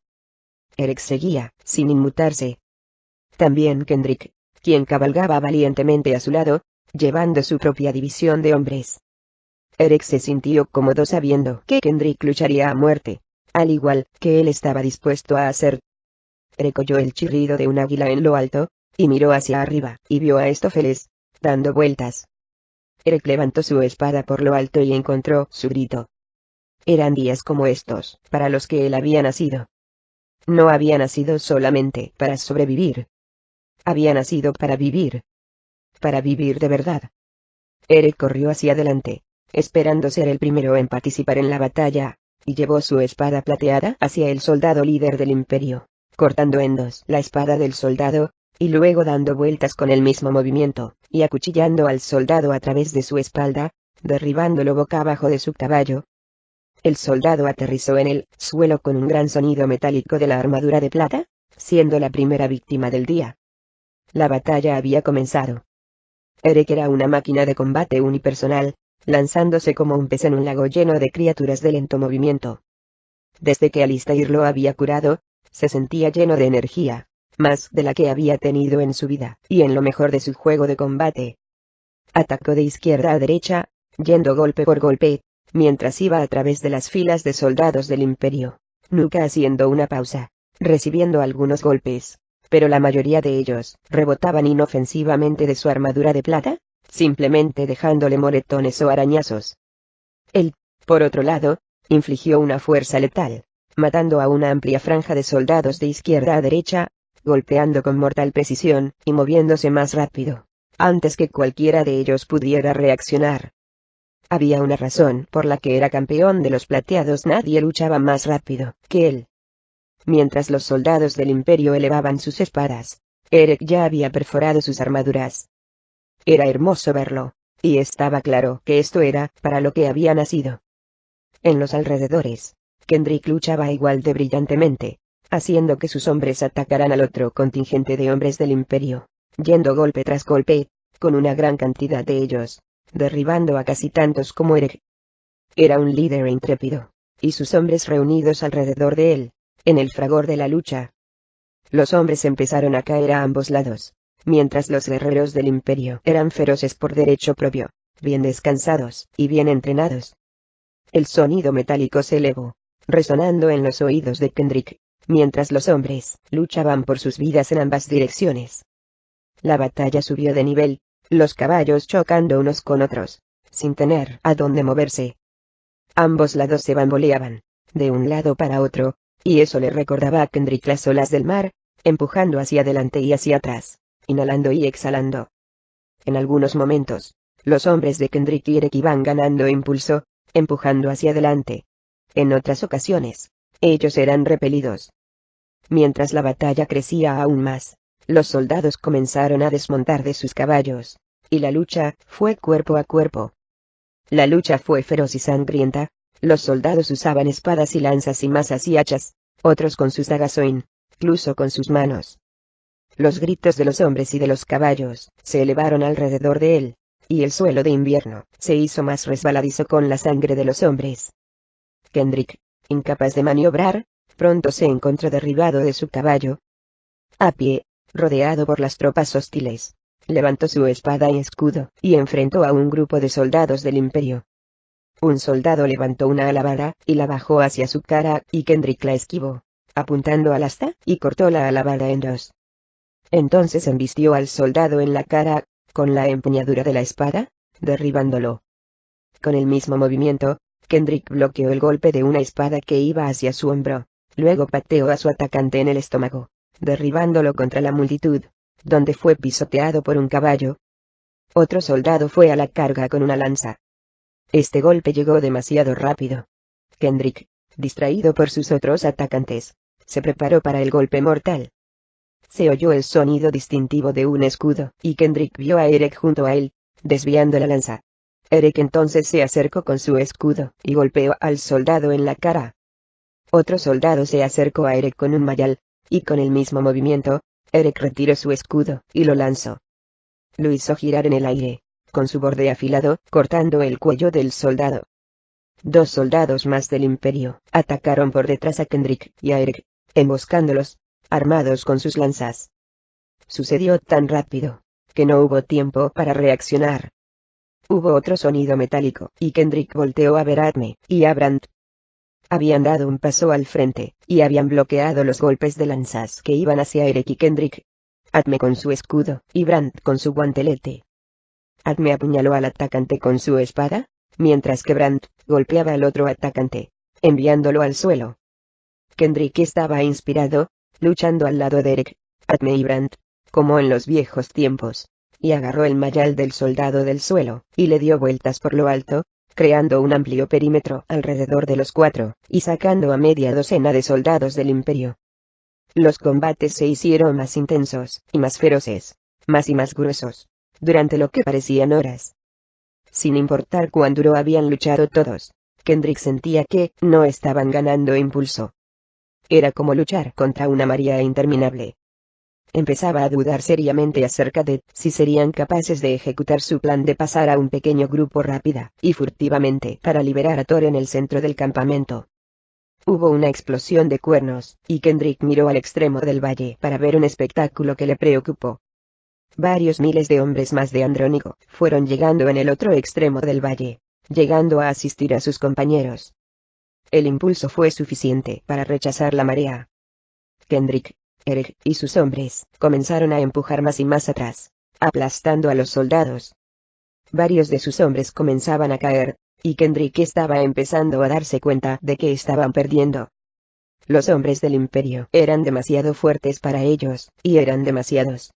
Eric seguía, sin inmutarse. También Kendrick, quien cabalgaba valientemente a su lado, llevando su propia división de hombres. Eric se sintió cómodo sabiendo que Kendrick lucharía a muerte, al igual que él estaba dispuesto a hacer. Eric oyó el chirrido de un águila en lo alto, y miró hacia arriba, y vio a Estófeles, dando vueltas. Eric levantó su espada por lo alto y encontró su grito. Eran días como estos, para los que él había nacido. No había nacido solamente para sobrevivir. Había nacido para vivir. Para vivir de verdad. Eric corrió hacia adelante, esperando ser el primero en participar en la batalla, y llevó su espada plateada hacia el soldado líder del Imperio, cortando en dos la espada del soldado, y luego dando vueltas con el mismo movimiento, y acuchillando al soldado a través de su espalda, derribándolo boca abajo de su caballo. El soldado aterrizó en el suelo con un gran sonido metálico de la armadura de plata, siendo la primera víctima del día. La batalla había comenzado. Eric era una máquina de combate unipersonal, lanzándose como un pez en un lago lleno de criaturas de lento movimiento. Desde que Alistair lo había curado, se sentía lleno de energía, más de la que había tenido en su vida, y en lo mejor de su juego de combate. Atacó de izquierda a derecha, yendo golpe por golpe, mientras iba a través de las filas de soldados del Imperio, nunca haciendo una pausa, recibiendo algunos golpes, pero la mayoría de ellos rebotaban inofensivamente de su armadura de plata, simplemente dejándole moretones o arañazos. Él, por otro lado, infligió una fuerza letal, matando a una amplia franja de soldados de izquierda a derecha, golpeando con mortal precisión, y moviéndose más rápido, antes que cualquiera de ellos pudiera reaccionar. Había una razón por la que era campeón de los plateados: nadie luchaba más rápido que él. Mientras los soldados del Imperio elevaban sus espadas, Eric ya había perforado sus armaduras. Era hermoso verlo, y estaba claro que esto era para lo que había nacido. En los alrededores, Kendrick luchaba igual de brillantemente, haciendo que sus hombres atacaran al otro contingente de hombres del Imperio, yendo golpe tras golpe, con una gran cantidad de ellos, derribando a casi tantos como Eric. Era un líder intrépido, y sus hombres reunidos alrededor de él, en el fragor de la lucha. Los hombres empezaron a caer a ambos lados, mientras los guerreros del Imperio eran feroces por derecho propio, bien descansados y bien entrenados. El sonido metálico se elevó, resonando en los oídos de Kendrick, mientras los hombres luchaban por sus vidas en ambas direcciones. La batalla subió de nivel, los caballos chocando unos con otros, sin tener a dónde moverse. Ambos lados se bamboleaban, de un lado para otro, y eso le recordaba a Kendrick las olas del mar, empujando hacia adelante y hacia atrás, inhalando y exhalando. En algunos momentos, los hombres de Kendrick y Eric iban ganando impulso, empujando hacia adelante. En otras ocasiones, ellos eran repelidos. Mientras la batalla crecía aún más, los soldados comenzaron a desmontar de sus caballos, y la lucha fue cuerpo a cuerpo. La lucha fue feroz y sangrienta. Los soldados usaban espadas y lanzas y mazas y hachas, otros con sus dagas o incluso con sus manos. Los gritos de los hombres y de los caballos se elevaron alrededor de él, y el suelo de invierno se hizo más resbaladizo con la sangre de los hombres. Kendrick, incapaz de maniobrar, pronto se encontró derribado de su caballo. A pie, rodeado por las tropas hostiles, levantó su espada y escudo, y enfrentó a un grupo de soldados del Imperio. Un soldado levantó una alabada, y la bajó hacia su cara, y Kendrick la esquivó, apuntando al asta, y cortó la alabada en dos. Entonces embistió al soldado en la cara, con la empuñadura de la espada, derribándolo. Con el mismo movimiento, Kendrick bloqueó el golpe de una espada que iba hacia su hombro. Luego pateó a su atacante en el estómago, derribándolo contra la multitud, donde fue pisoteado por un caballo. Otro soldado fue a la carga con una lanza. Este golpe llegó demasiado rápido. Kendrick, distraído por sus otros atacantes, se preparó para el golpe mortal. Se oyó el sonido distintivo de un escudo, y Kendrick vio a Eric junto a él, desviando la lanza. Eric entonces se acercó con su escudo, y golpeó al soldado en la cara. Otro soldado se acercó a Eric con un mayal, y con el mismo movimiento, Eric retiró su escudo, y lo lanzó. Lo hizo girar en el aire, con su borde afilado, cortando el cuello del soldado. Dos soldados más del Imperio atacaron por detrás a Kendrick y a Eric, emboscándolos, armados con sus lanzas. Sucedió tan rápido, que no hubo tiempo para reaccionar. Hubo otro sonido metálico, y Kendrick volteó a ver a Atme y a Brandt. Habían dado un paso al frente, y habían bloqueado los golpes de lanzas que iban hacia Eric y Kendrick. Atme con su escudo, y Brandt con su guantelete. Atme apuñaló al atacante con su espada, mientras que Brandt golpeaba al otro atacante, enviándolo al suelo. Kendrick estaba inspirado, luchando al lado de Eric, Atme y Brandt, como en los viejos tiempos, y agarró el mayal del soldado del suelo, y le dio vueltas por lo alto, creando un amplio perímetro alrededor de los cuatro, y sacando a media docena de soldados del Imperio. Los combates se hicieron más intensos, y más feroces, más y más gruesos, durante lo que parecían horas. Sin importar cuán duro habían luchado todos, Kendrick sentía que no estaban ganando impulso. Era como luchar contra una marea interminable. Empezaba a dudar seriamente acerca de si serían capaces de ejecutar su plan de pasar a un pequeño grupo rápida y furtivamente para liberar a Thor en el centro del campamento. Hubo una explosión de cuernos, y Kendrick miró al extremo del valle para ver un espectáculo que le preocupó. Varios miles de hombres más de Andrónico fueron llegando en el otro extremo del valle, llegando a asistir a sus compañeros. El impulso fue suficiente para rechazar la marea. Kendrick, Eric y sus hombres comenzaron a empujar más y más atrás, aplastando a los soldados. Varios de sus hombres comenzaban a caer, y Kendrick estaba empezando a darse cuenta de que estaban perdiendo. Los hombres del Imperio eran demasiado fuertes para ellos, y eran demasiados.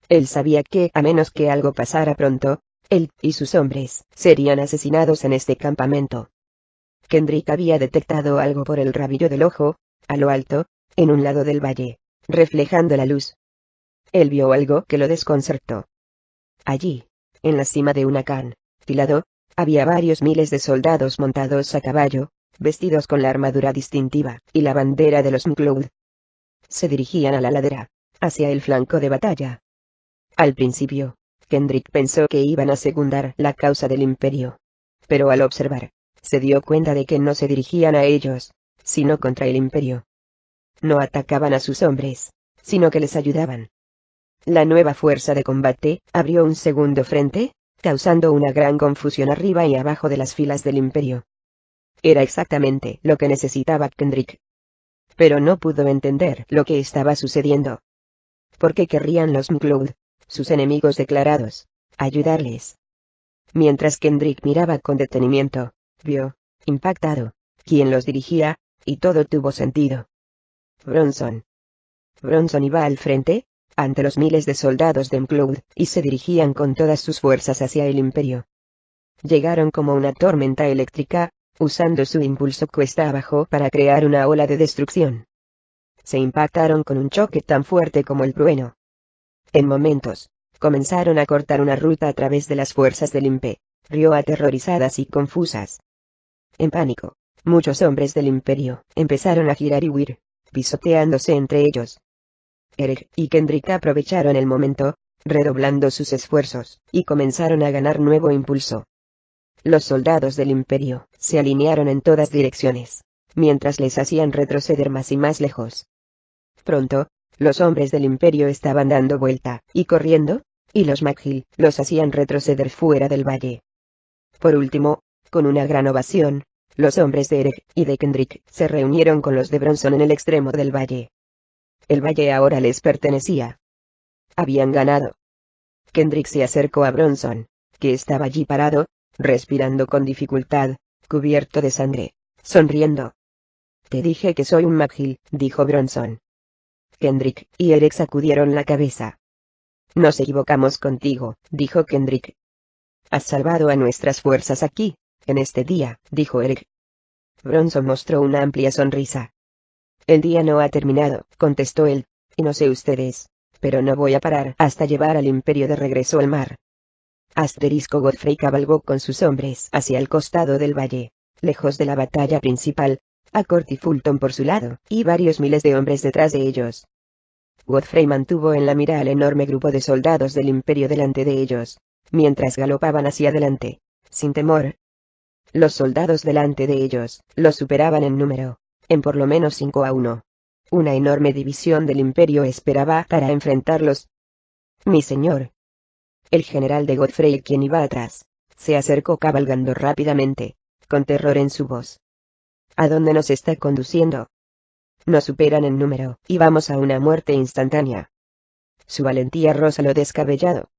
Él sabía que, a menos que algo pasara pronto, él y sus hombres serían asesinados en este campamento. Kendrick había detectado algo por el rabillo del ojo, a lo alto, en un lado del valle, reflejando la luz. Él vio algo que lo desconcertó. Allí, en la cima de un acantilado, había varios miles de soldados montados a caballo, vestidos con la armadura distintiva y la bandera de los McLeod. Se dirigían a la ladera, hacia el flanco de batalla. Al principio, Kendrick pensó que iban a secundar la causa del Imperio. Pero al observar, se dio cuenta de que no se dirigían a ellos, sino contra el Imperio. No atacaban a sus hombres, sino que les ayudaban. La nueva fuerza de combate abrió un segundo frente, causando una gran confusión arriba y abajo de las filas del Imperio. Era exactamente lo que necesitaba Kendrick. Pero no pudo entender lo que estaba sucediendo. ¿Por qué querrían los McLeod, sus enemigos declarados, ayudarles? Mientras Kendrick miraba con detenimiento, vio, impactado, quién los dirigía, y todo tuvo sentido. Bronson. Bronson iba al frente, ante los miles de soldados de McLeod, y se dirigían con todas sus fuerzas hacia el Imperio. Llegaron como una tormenta eléctrica, usando su impulso cuesta abajo para crear una ola de destrucción. Se impactaron con un choque tan fuerte como el trueno. En momentos, comenzaron a cortar una ruta a través de las fuerzas del Imperio aterrorizadas y confusas. En pánico, muchos hombres del Imperio empezaron a girar y huir, pisoteándose entre ellos. Eric y Kendrick aprovecharon el momento, redoblando sus esfuerzos, y comenzaron a ganar nuevo impulso. Los soldados del Imperio se alinearon en todas direcciones, mientras les hacían retroceder más y más lejos. Pronto, los hombres del Imperio estaban dando vuelta, y corriendo, y los McGill los hacían retroceder fuera del valle. Por último, con una gran ovación, los hombres de Eric y de Kendrick se reunieron con los de Bronson en el extremo del valle. El valle ahora les pertenecía. Habían ganado. Kendrick se acercó a Bronson, que estaba allí parado, respirando con dificultad, cubierto de sangre, sonriendo. Te dije que soy un McGill, dijo Bronson. Kendrick y Eric sacudieron la cabeza. Nos equivocamos contigo, dijo Kendrick. Has salvado a nuestras fuerzas aquí, en este día, dijo Eric. Bronson mostró una amplia sonrisa. El día no ha terminado, contestó él, y no sé ustedes, pero no voy a parar hasta llevar al imperio de regreso al mar. Godfrey cabalgó con sus hombres hacia el costado del valle, lejos de la batalla principal, a Court y Fulton por su lado, y varios miles de hombres detrás de ellos. Godfrey mantuvo en la mira al enorme grupo de soldados del imperio delante de ellos, mientras galopaban hacia adelante, sin temor. Los soldados delante de ellos, los superaban en número, en por lo menos 5-1. Una enorme división del imperio esperaba para enfrentarlos. Mi señor. El general de Godfrey, quien iba atrás, se acercó cabalgando rápidamente, con terror en su voz. ¿A dónde nos está conduciendo? Nos superan en número, y vamos a una muerte instantánea. Su valentía roza lo descabellado.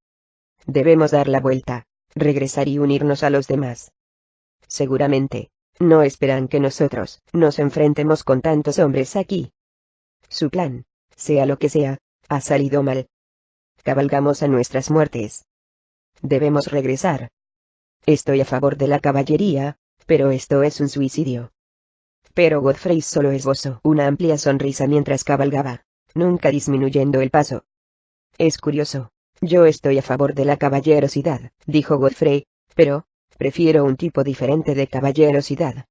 Debemos dar la vuelta, regresar y unirnos a los demás. Seguramente, no esperan que nosotros nos enfrentemos con tantos hombres aquí. Su plan, sea lo que sea, ha salido mal. Cabalgamos a nuestras muertes. Debemos regresar. Estoy a favor de la caballería, pero esto es un suicidio. Pero Godfrey solo esbozó una amplia sonrisa mientras cabalgaba, nunca disminuyendo el paso. Es curioso. Yo estoy a favor de la caballerosidad, dijo Godfrey, pero prefiero un tipo diferente de caballerosidad.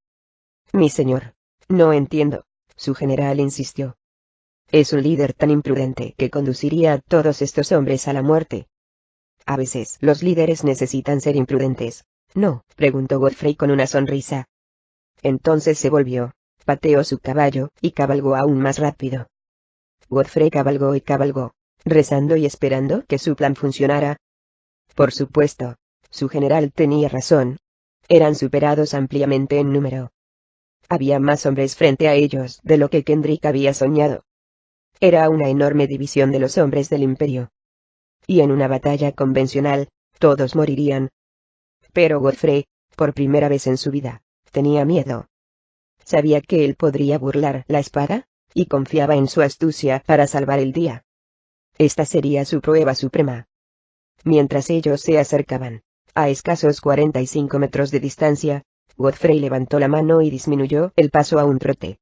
Mi señor, no entiendo, su general insistió. Es un líder tan imprudente que conduciría a todos estos hombres a la muerte. A veces los líderes necesitan ser imprudentes, ¿no?, preguntó Godfrey con una sonrisa. Entonces se volvió, pateó su caballo, y cabalgó aún más rápido. Godfrey cabalgó y cabalgó, rezando y esperando que su plan funcionara. Por supuesto, su general tenía razón. Eran superados ampliamente en número. Había más hombres frente a ellos de lo que Kendrick había soñado. Era una enorme división de los hombres del imperio. Y en una batalla convencional, todos morirían. Pero Godfrey, por primera vez en su vida, tenía miedo. Sabía que él podría burlar la espada, y confiaba en su astucia para salvar el día. Esta sería su prueba suprema. Mientras ellos se acercaban, a escasos 45 metros de distancia, Godfrey levantó la mano y disminuyó el paso a un trote.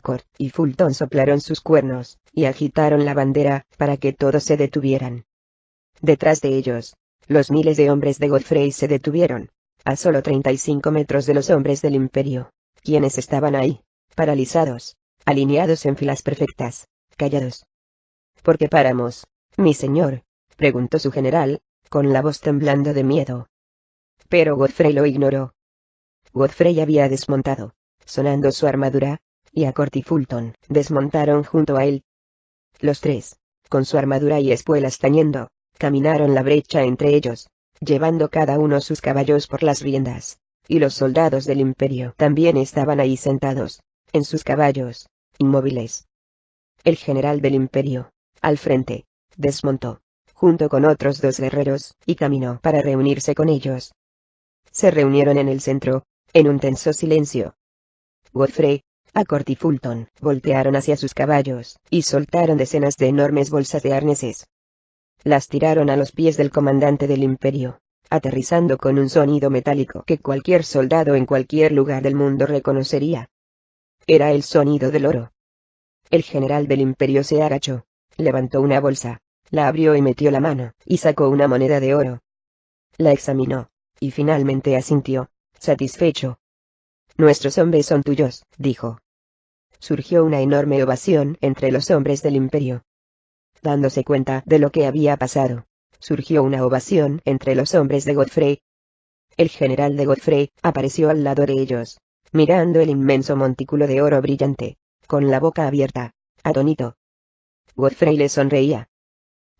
Court y Fulton soplaron sus cuernos, y agitaron la bandera, para que todos se detuvieran. Detrás de ellos, los miles de hombres de Godfrey se detuvieron, a solo 35 metros de los hombres del imperio, quienes estaban ahí, paralizados, alineados en filas perfectas, callados. ¿Por qué paramos, mi señor?, preguntó su general, con la voz temblando de miedo. Pero Godfrey lo ignoró. Godfrey había desmontado, sonando su armadura, y Court y Fulton desmontaron junto a él. Los tres, con su armadura y espuelas tañendo, caminaron la brecha entre ellos, llevando cada uno sus caballos por las riendas, y los soldados del imperio también estaban ahí sentados, en sus caballos, inmóviles. El general del imperio, al frente, desmontó, junto con otros dos guerreros, y caminó para reunirse con ellos. Se reunieron en el centro, en un tenso silencio. Godfrey, Court y Fulton voltearon hacia sus caballos, y soltaron decenas de enormes bolsas de arneses. Las tiraron a los pies del comandante del imperio, aterrizando con un sonido metálico que cualquier soldado en cualquier lugar del mundo reconocería. Era el sonido del oro. El general del imperio se agachó, levantó una bolsa, la abrió y metió la mano, y sacó una moneda de oro. La examinó, y finalmente asintió, satisfecho. Nuestros hombres son tuyos, dijo. Surgió una enorme ovación entre los hombres del imperio. Dándose cuenta de lo que había pasado, surgió una ovación entre los hombres de Godfrey. El general de Godfrey apareció al lado de ellos, mirando el inmenso montículo de oro brillante, con la boca abierta, atónito. Godfrey le sonreía.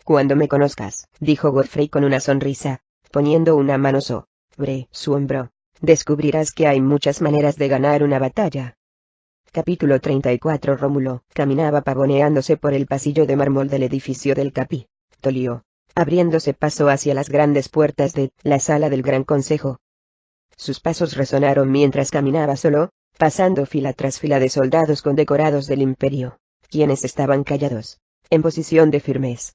Cuando me conozcas, dijo Godfrey con una sonrisa, poniendo una mano sobre su hombro, descubrirás que hay muchas maneras de ganar una batalla. Capítulo 34. Rómulo caminaba pavoneándose por el pasillo de mármol del edificio del Capi, Bertolio, abriéndose paso hacia las grandes puertas de la sala del Gran Consejo. Sus pasos resonaron mientras caminaba solo, pasando fila tras fila de soldados condecorados del Imperio, quienes estaban callados, en posición de firmes.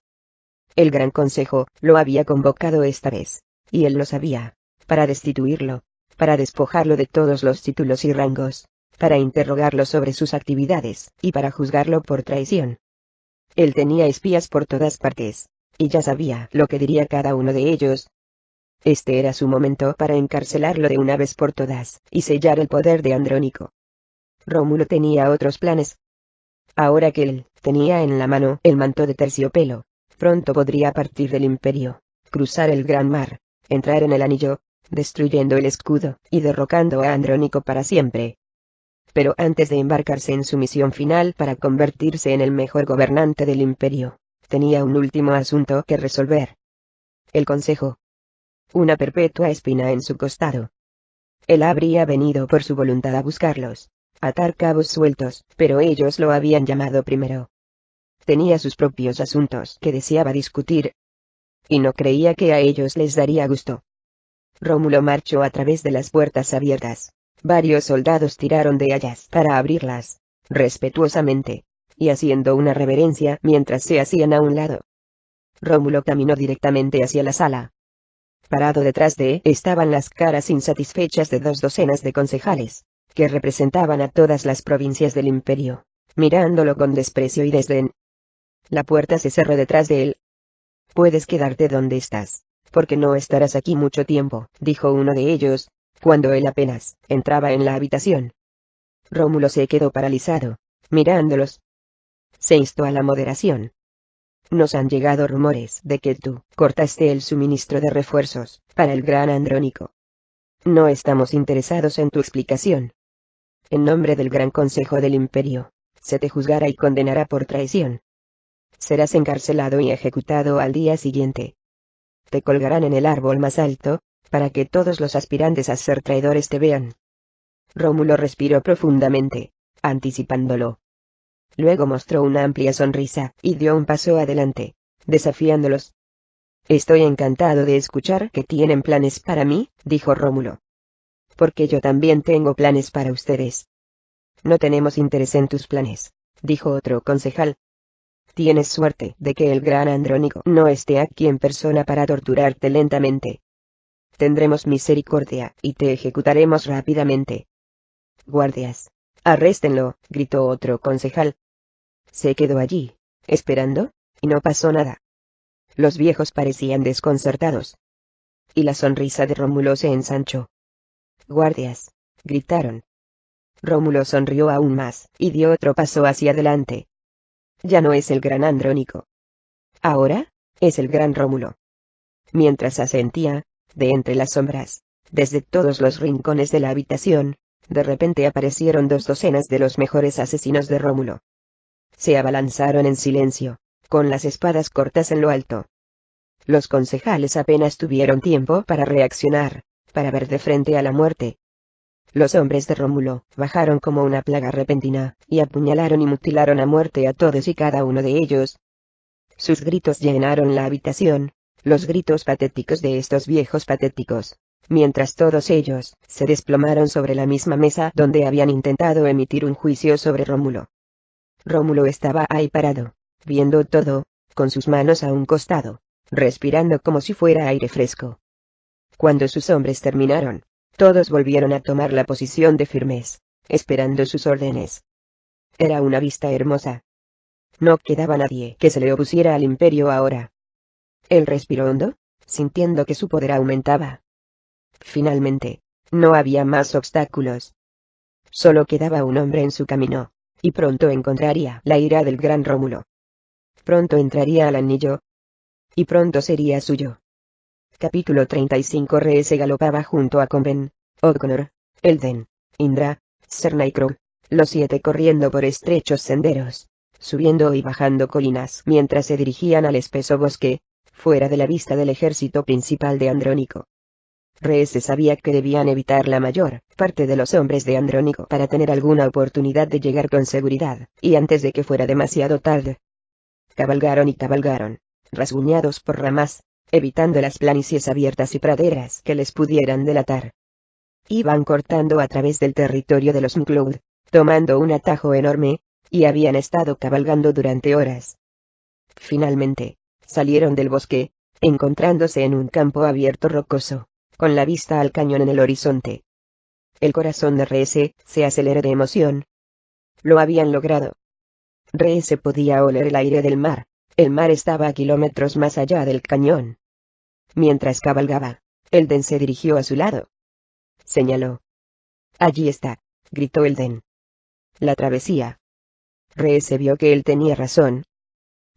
El Gran Consejo lo había convocado esta vez, y él lo sabía, para destituirlo, para despojarlo de todos los títulos y rangos, para interrogarlo sobre sus actividades, y para juzgarlo por traición. Él tenía espías por todas partes, y ya sabía lo que diría cada uno de ellos. Este era su momento para encarcelarlo de una vez por todas, y sellar el poder de Andrónico. Rómulo tenía otros planes. Ahora que él tenía en la mano el manto de terciopelo, pronto podría partir del Imperio, cruzar el gran mar, entrar en el anillo, destruyendo el escudo, y derrocando a Andrónico para siempre. Pero antes de embarcarse en su misión final para convertirse en el mejor gobernante del Imperio, tenía un último asunto que resolver. El Consejo. Una perpetua espina en su costado. Él habría venido por su voluntad a buscarlos, atar cabos sueltos, pero ellos lo habían llamado primero. Tenía sus propios asuntos que deseaba discutir, y no creía que a ellos les daría gusto. Rómulo marchó a través de las puertas abiertas. Varios soldados tiraron de ellas para abrirlas, respetuosamente, y haciendo una reverencia mientras se hacían a un lado. Rómulo caminó directamente hacia la sala. Parado detrás de él estaban las caras insatisfechas de 2 docenas de concejales, que representaban a todas las provincias del Imperio, mirándolo con desprecio y desdén. La puerta se cerró detrás de él. «Puedes quedarte donde estás, porque no estarás aquí mucho tiempo», dijo uno de ellos, cuando él apenas entraba en la habitación. Rómulo se quedó paralizado, mirándolos. Se instó a la moderación. «Nos han llegado rumores de que tú cortaste el suministro de refuerzos para el gran Andrónico. No estamos interesados en tu explicación. En nombre del Gran Consejo del Imperio, se te juzgará y condenará por traición. Serás encarcelado y ejecutado al día siguiente. Te colgarán en el árbol más alto, para que todos los aspirantes a ser traidores te vean». Rómulo respiró profundamente, anticipándolo. Luego mostró una amplia sonrisa, y dio un paso adelante, desafiándolos. «Estoy encantado de escuchar que tienen planes para mí», dijo Rómulo. «Porque yo también tengo planes para ustedes». «No tenemos interés en tus planes», dijo otro concejal. «Tienes suerte de que el gran Andrónico no esté aquí en persona para torturarte lentamente. Tendremos misericordia, y te ejecutaremos rápidamente». «Guardias, arréstenlo», gritó otro concejal. Se quedó allí, esperando, y no pasó nada. Los viejos parecían desconcertados. Y la sonrisa de Rómulo se ensanchó. «Guardias», gritaron. Rómulo sonrió aún más, y dio otro paso hacia adelante. Ya no es el gran Andrónico. Ahora, es el gran Rómulo. Mientras asentía, de entre las sombras, desde todos los rincones de la habitación, de repente aparecieron 2 docenas de los mejores asesinos de Rómulo. Se abalanzaron en silencio, con las espadas cortas en lo alto. Los concejales apenas tuvieron tiempo para reaccionar, para ver de frente a la muerte. Los hombres de Rómulo bajaron como una plaga repentina, y apuñalaron y mutilaron a muerte a todos y cada uno de ellos. Sus gritos llenaron la habitación, los gritos patéticos de estos viejos patéticos, mientras todos ellos se desplomaron sobre la misma mesa donde habían intentado emitir un juicio sobre Rómulo. Rómulo estaba ahí parado, viendo todo, con sus manos a un costado, respirando como si fuera aire fresco. Cuando sus hombres terminaron, todos volvieron a tomar la posición de firmes, esperando sus órdenes. Era una vista hermosa. No quedaba nadie que se le opusiera al Imperio ahora. Él respiró hondo, sintiendo que su poder aumentaba. Finalmente, no había más obstáculos. Solo quedaba un hombre en su camino, y pronto encontraría la ira del gran Rómulo. Pronto entraría al anillo, y pronto sería suyo. Capítulo 35. Rhys se galopaba junto a Conven, O'Connor, Elden, Indra, Serna y Crow, los 7 corriendo por estrechos senderos, subiendo y bajando colinas mientras se dirigían al espeso bosque, fuera de la vista del ejército principal de Andrónico. Rhys sabía que debían evitar la mayor parte de los hombres de Andrónico para tener alguna oportunidad de llegar con seguridad, y antes de que fuera demasiado tarde. Cabalgaron y cabalgaron, rasguñados por ramas, evitando las planicies abiertas y praderas que les pudieran delatar. Iban cortando a través del territorio de los McLeod, tomando un atajo enorme, y habían estado cabalgando durante horas. Finalmente, salieron del bosque, encontrándose en un campo abierto rocoso, con la vista al cañón en el horizonte. El corazón de Reese se aceleró de emoción. Lo habían logrado. Reese podía oler el aire del mar. El mar estaba a kilómetros más allá del cañón. Mientras cabalgaba, Elden se dirigió a su lado. Señaló. Allí está, gritó Elden. La travesía. Reese vio que él tenía razón.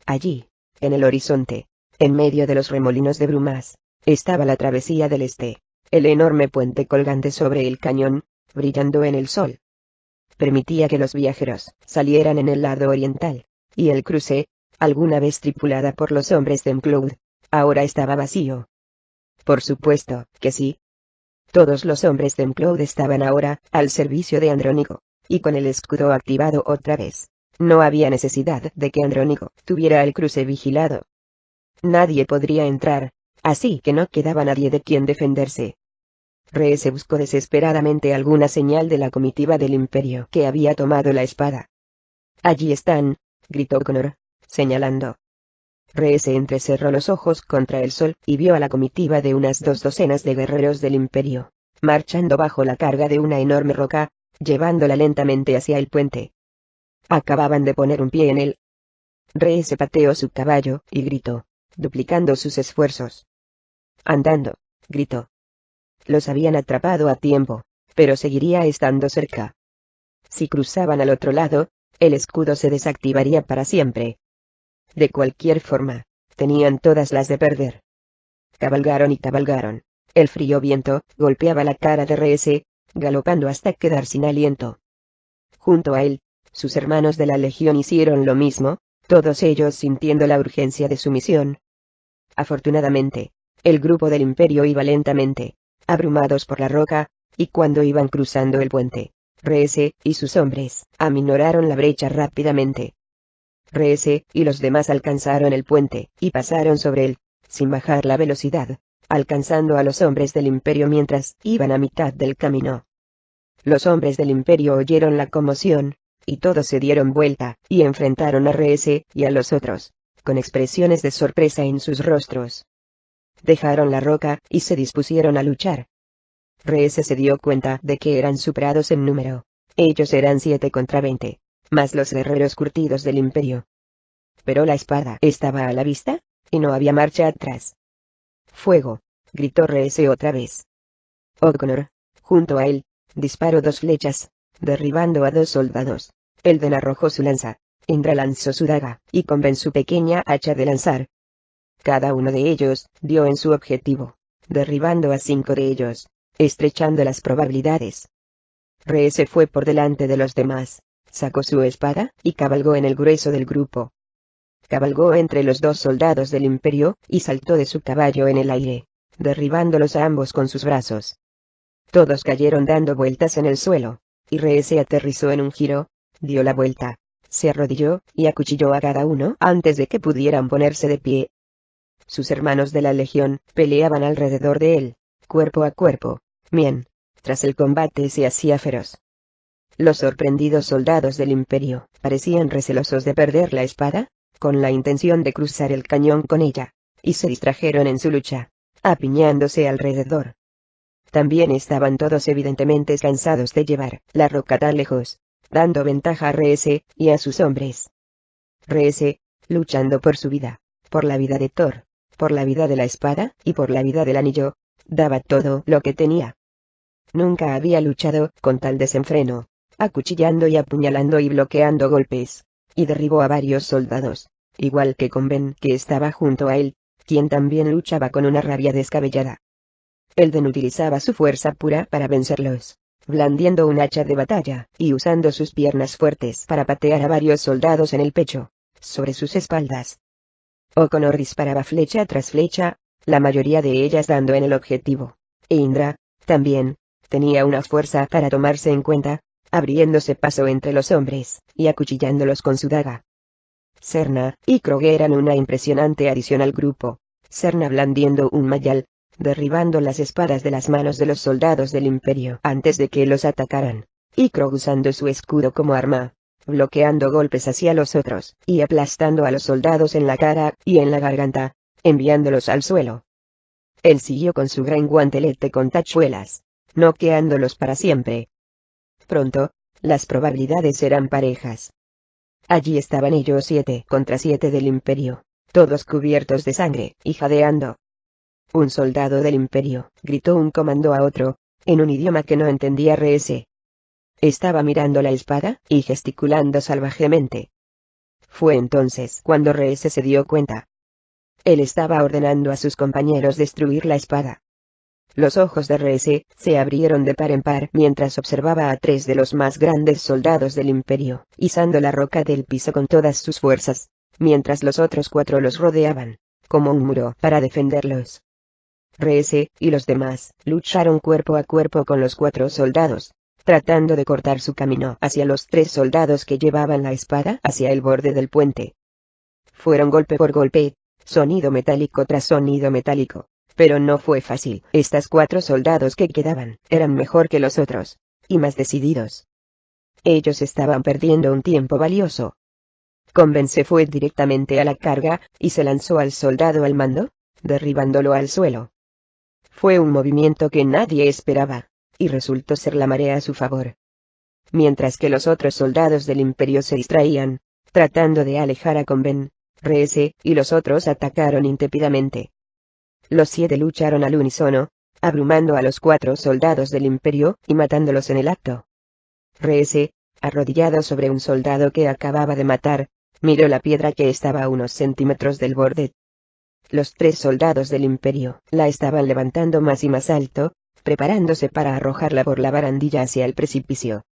Allí, en el horizonte, en medio de los remolinos de brumas, estaba la travesía del este, el enorme puente colgante sobre el cañón, brillando en el sol. Permitía que los viajeros salieran en el lado oriental, y el cruce, alguna vez tripulada por los hombres de McLeod, ahora estaba vacío. Por supuesto que sí. Todos los hombres de McLeod estaban ahora al servicio de Andrónico, y con el escudo activado otra vez. No había necesidad de que Andrónico tuviera el cruce vigilado. Nadie podría entrar, así que no quedaba nadie de quien defenderse. Reese buscó desesperadamente alguna señal de la comitiva del Imperio que había tomado la espada. Allí están, gritó Connor, señalando. Reese entrecerró los ojos contra el sol y vio a la comitiva de unas 2 docenas de guerreros del Imperio, marchando bajo la carga de una enorme roca, llevándola lentamente hacia el puente. Acababan de poner un pie en él. Reese pateó su caballo y gritó, duplicando sus esfuerzos. Andando, gritó. Los habían atrapado a tiempo, pero seguiría estando cerca. Si cruzaban al otro lado, el escudo se desactivaría para siempre. De cualquier forma, tenían todas las de perder. Cabalgaron y cabalgaron. El frío viento golpeaba la cara de Reese, galopando hasta quedar sin aliento. Junto a él, sus hermanos de la Legión hicieron lo mismo, todos ellos sintiendo la urgencia de su misión. Afortunadamente, el grupo del Imperio iba lentamente, abrumados por la roca, y cuando iban cruzando el puente, Reese y sus hombres aminoraron la brecha rápidamente. Reese y los demás alcanzaron el puente, y pasaron sobre él, sin bajar la velocidad, alcanzando a los hombres del Imperio mientras iban a mitad del camino. Los hombres del Imperio oyeron la conmoción, y todos se dieron vuelta, y enfrentaron a Reese y a los otros, con expresiones de sorpresa en sus rostros. Dejaron la roca, y se dispusieron a luchar. Reese se dio cuenta de que eran superados en número. Ellos eran 7 contra 20, más los guerreros curtidos del Imperio. Pero la espada estaba a la vista, y no había marcha atrás. ¡Fuego!, gritó Reese otra vez. O'Connor, junto a él, disparó 2 flechas, derribando a 2 soldados. Elden arrojó su lanza, Indra lanzó su daga, y Conven su pequeña hacha de lanzar. Cada uno de ellos dio en su objetivo, derribando a 5 de ellos, estrechando las probabilidades. Reese fue por delante de los demás, sacó su espada, y cabalgó en el grueso del grupo. Cabalgó entre los 2 soldados del Imperio, y saltó de su caballo en el aire, derribándolos a ambos con sus brazos. Todos cayeron dando vueltas en el suelo, y Reese aterrizó en un giro, dio la vuelta, se arrodilló, y acuchilló a cada uno antes de que pudieran ponerse de pie. Sus hermanos de la Legión peleaban alrededor de él, cuerpo a cuerpo, mientras el combate se hacía feroz. Los sorprendidos soldados del Imperio parecían recelosos de perder la espada, con la intención de cruzar el cañón con ella, y se distrajeron en su lucha, apiñándose alrededor. También estaban todos evidentemente cansados de llevar la roca tan lejos, dando ventaja a Reese y a sus hombres. Reese, luchando por su vida, por la vida de Thor, por la vida de la espada y por la vida del anillo, daba todo lo que tenía. Nunca había luchado con tal desenfreno, acuchillando y apuñalando y bloqueando golpes, y derribó a varios soldados, igual que Conven que estaba junto a él, quien también luchaba con una rabia descabellada. Elden utilizaba su fuerza pura para vencerlos, blandiendo un hacha de batalla, y usando sus piernas fuertes para patear a varios soldados en el pecho, sobre sus espaldas. O'Connor disparaba flecha tras flecha, la mayoría de ellas dando en el objetivo, e Indra, también, tenía una fuerza para tomarse en cuenta, abriéndose paso entre los hombres, y acuchillándolos con su daga. Serna y Krog eran una impresionante adición al grupo. Serna blandiendo un mayal, derribando las espadas de las manos de los soldados del Imperio antes de que los atacaran, y Krog usando su escudo como arma, bloqueando golpes hacia los otros, y aplastando a los soldados en la cara y en la garganta, enviándolos al suelo. Él siguió con su gran guantelete con tachuelas, noqueándolos para siempre. Pronto, las probabilidades eran parejas. Allí estaban ellos 7 contra 7 del Imperio, todos cubiertos de sangre y jadeando. Un soldado del Imperio gritó un comando a otro, en un idioma que no entendía Reese. Estaba mirando la espada y gesticulando salvajemente. Fue entonces cuando Reese se dio cuenta. Él estaba ordenando a sus compañeros destruir la espada. Los ojos de Reese se abrieron de par en par mientras observaba a 3 de los más grandes soldados del Imperio, izando la roca del piso con todas sus fuerzas, mientras los otros 4 los rodeaban, como un muro para defenderlos. Reese y los demás lucharon cuerpo a cuerpo con los 4 soldados, tratando de cortar su camino hacia los 3 soldados que llevaban la espada hacia el borde del puente. Fueron golpe por golpe, sonido metálico tras sonido metálico, pero no fue fácil. Estos 4 soldados que quedaban eran mejor que los otros, y más decididos. Ellos estaban perdiendo un tiempo valioso. Conven se fue directamente a la carga, y se lanzó al soldado al mando, derribándolo al suelo. Fue un movimiento que nadie esperaba, y resultó ser la marea a su favor. Mientras que los otros soldados del Imperio se distraían, tratando de alejar a Conven, Reese y los otros atacaron intempidamente. Los 7 lucharon al unísono, abrumando a los 4 soldados del Imperio y matándolos en el acto. Reese, arrodillado sobre un soldado que acababa de matar, miró la piedra que estaba a unos centímetros del borde. Los 3 soldados del Imperio la estaban levantando más y más alto, preparándose para arrojarla por la barandilla hacia el precipicio.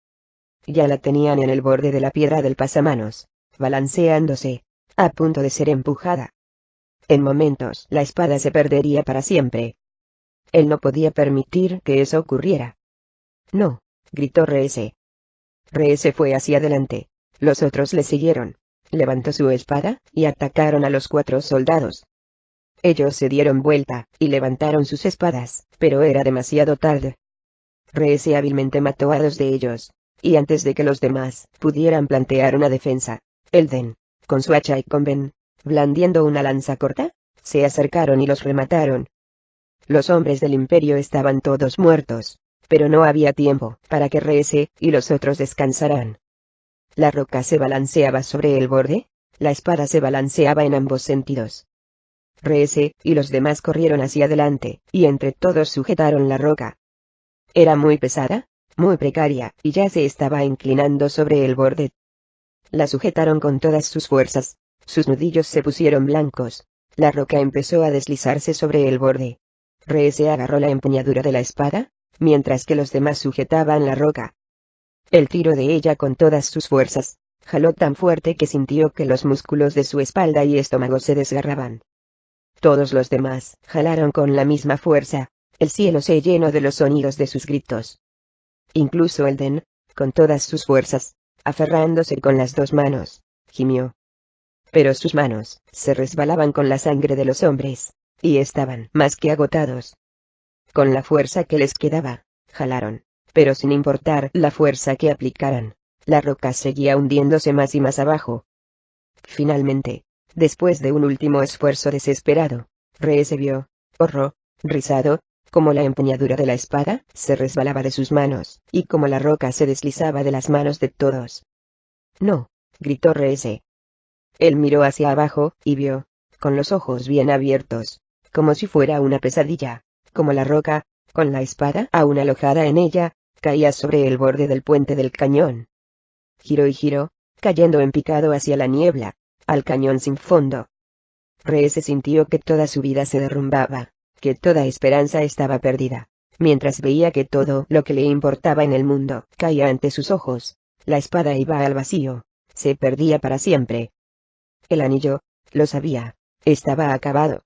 Ya la tenían en el borde de la piedra del pasamanos, balanceándose, a punto de ser empujada. En momentos la espada se perdería para siempre. Él no podía permitir que eso ocurriera. No, gritó Reese. Reese fue hacia adelante, los otros le siguieron, levantó su espada y atacaron a los 4 soldados. Ellos se dieron vuelta y levantaron sus espadas, pero era demasiado tarde. Reese hábilmente mató a 2 de ellos, y antes de que los demás pudieran plantear una defensa, Elden, con su hacha y Conven, blandiendo una lanza corta, se acercaron y los remataron. Los hombres del Imperio estaban todos muertos, pero no había tiempo para que Reese y los otros descansaran. La roca se balanceaba sobre el borde, la espada se balanceaba en ambos sentidos. Reese y los demás corrieron hacia adelante, y entre todos sujetaron la roca. Era muy pesada, muy precaria, y ya se estaba inclinando sobre el borde. La sujetaron con todas sus fuerzas, sus nudillos se pusieron blancos, la roca empezó a deslizarse sobre el borde. Reese agarró la empuñadura de la espada, mientras que los demás sujetaban la roca. El tiro de ella con todas sus fuerzas, jaló tan fuerte que sintió que los músculos de su espalda y estómago se desgarraban. Todos los demás jalaron con la misma fuerza, el cielo se llenó de los sonidos de sus gritos. Incluso Elden, con todas sus fuerzas, aferrándose con las 2 manos, gimió. Pero sus manos se resbalaban con la sangre de los hombres, y estaban más que agotados. Con la fuerza que les quedaba, jalaron, pero sin importar la fuerza que aplicaran, la roca seguía hundiéndose más y más abajo. Finalmente, después de un último esfuerzo desesperado, Reese vio, horrorizado, como la empuñadura de la espada se resbalaba de sus manos, y como la roca se deslizaba de las manos de todos. «No», gritó Reese. Él miró hacia abajo, y vio, con los ojos bien abiertos, como si fuera una pesadilla, como la roca, con la espada aún alojada en ella, caía sobre el borde del puente del cañón. Giró y giró, cayendo en picado hacia la niebla, al cañón sin fondo. Reese sintió que toda su vida se derrumbaba, que toda esperanza estaba perdida, mientras veía que todo lo que le importaba en el mundo caía ante sus ojos, la espada iba al vacío, se perdía para siempre. El anillo, lo sabía, estaba acabado.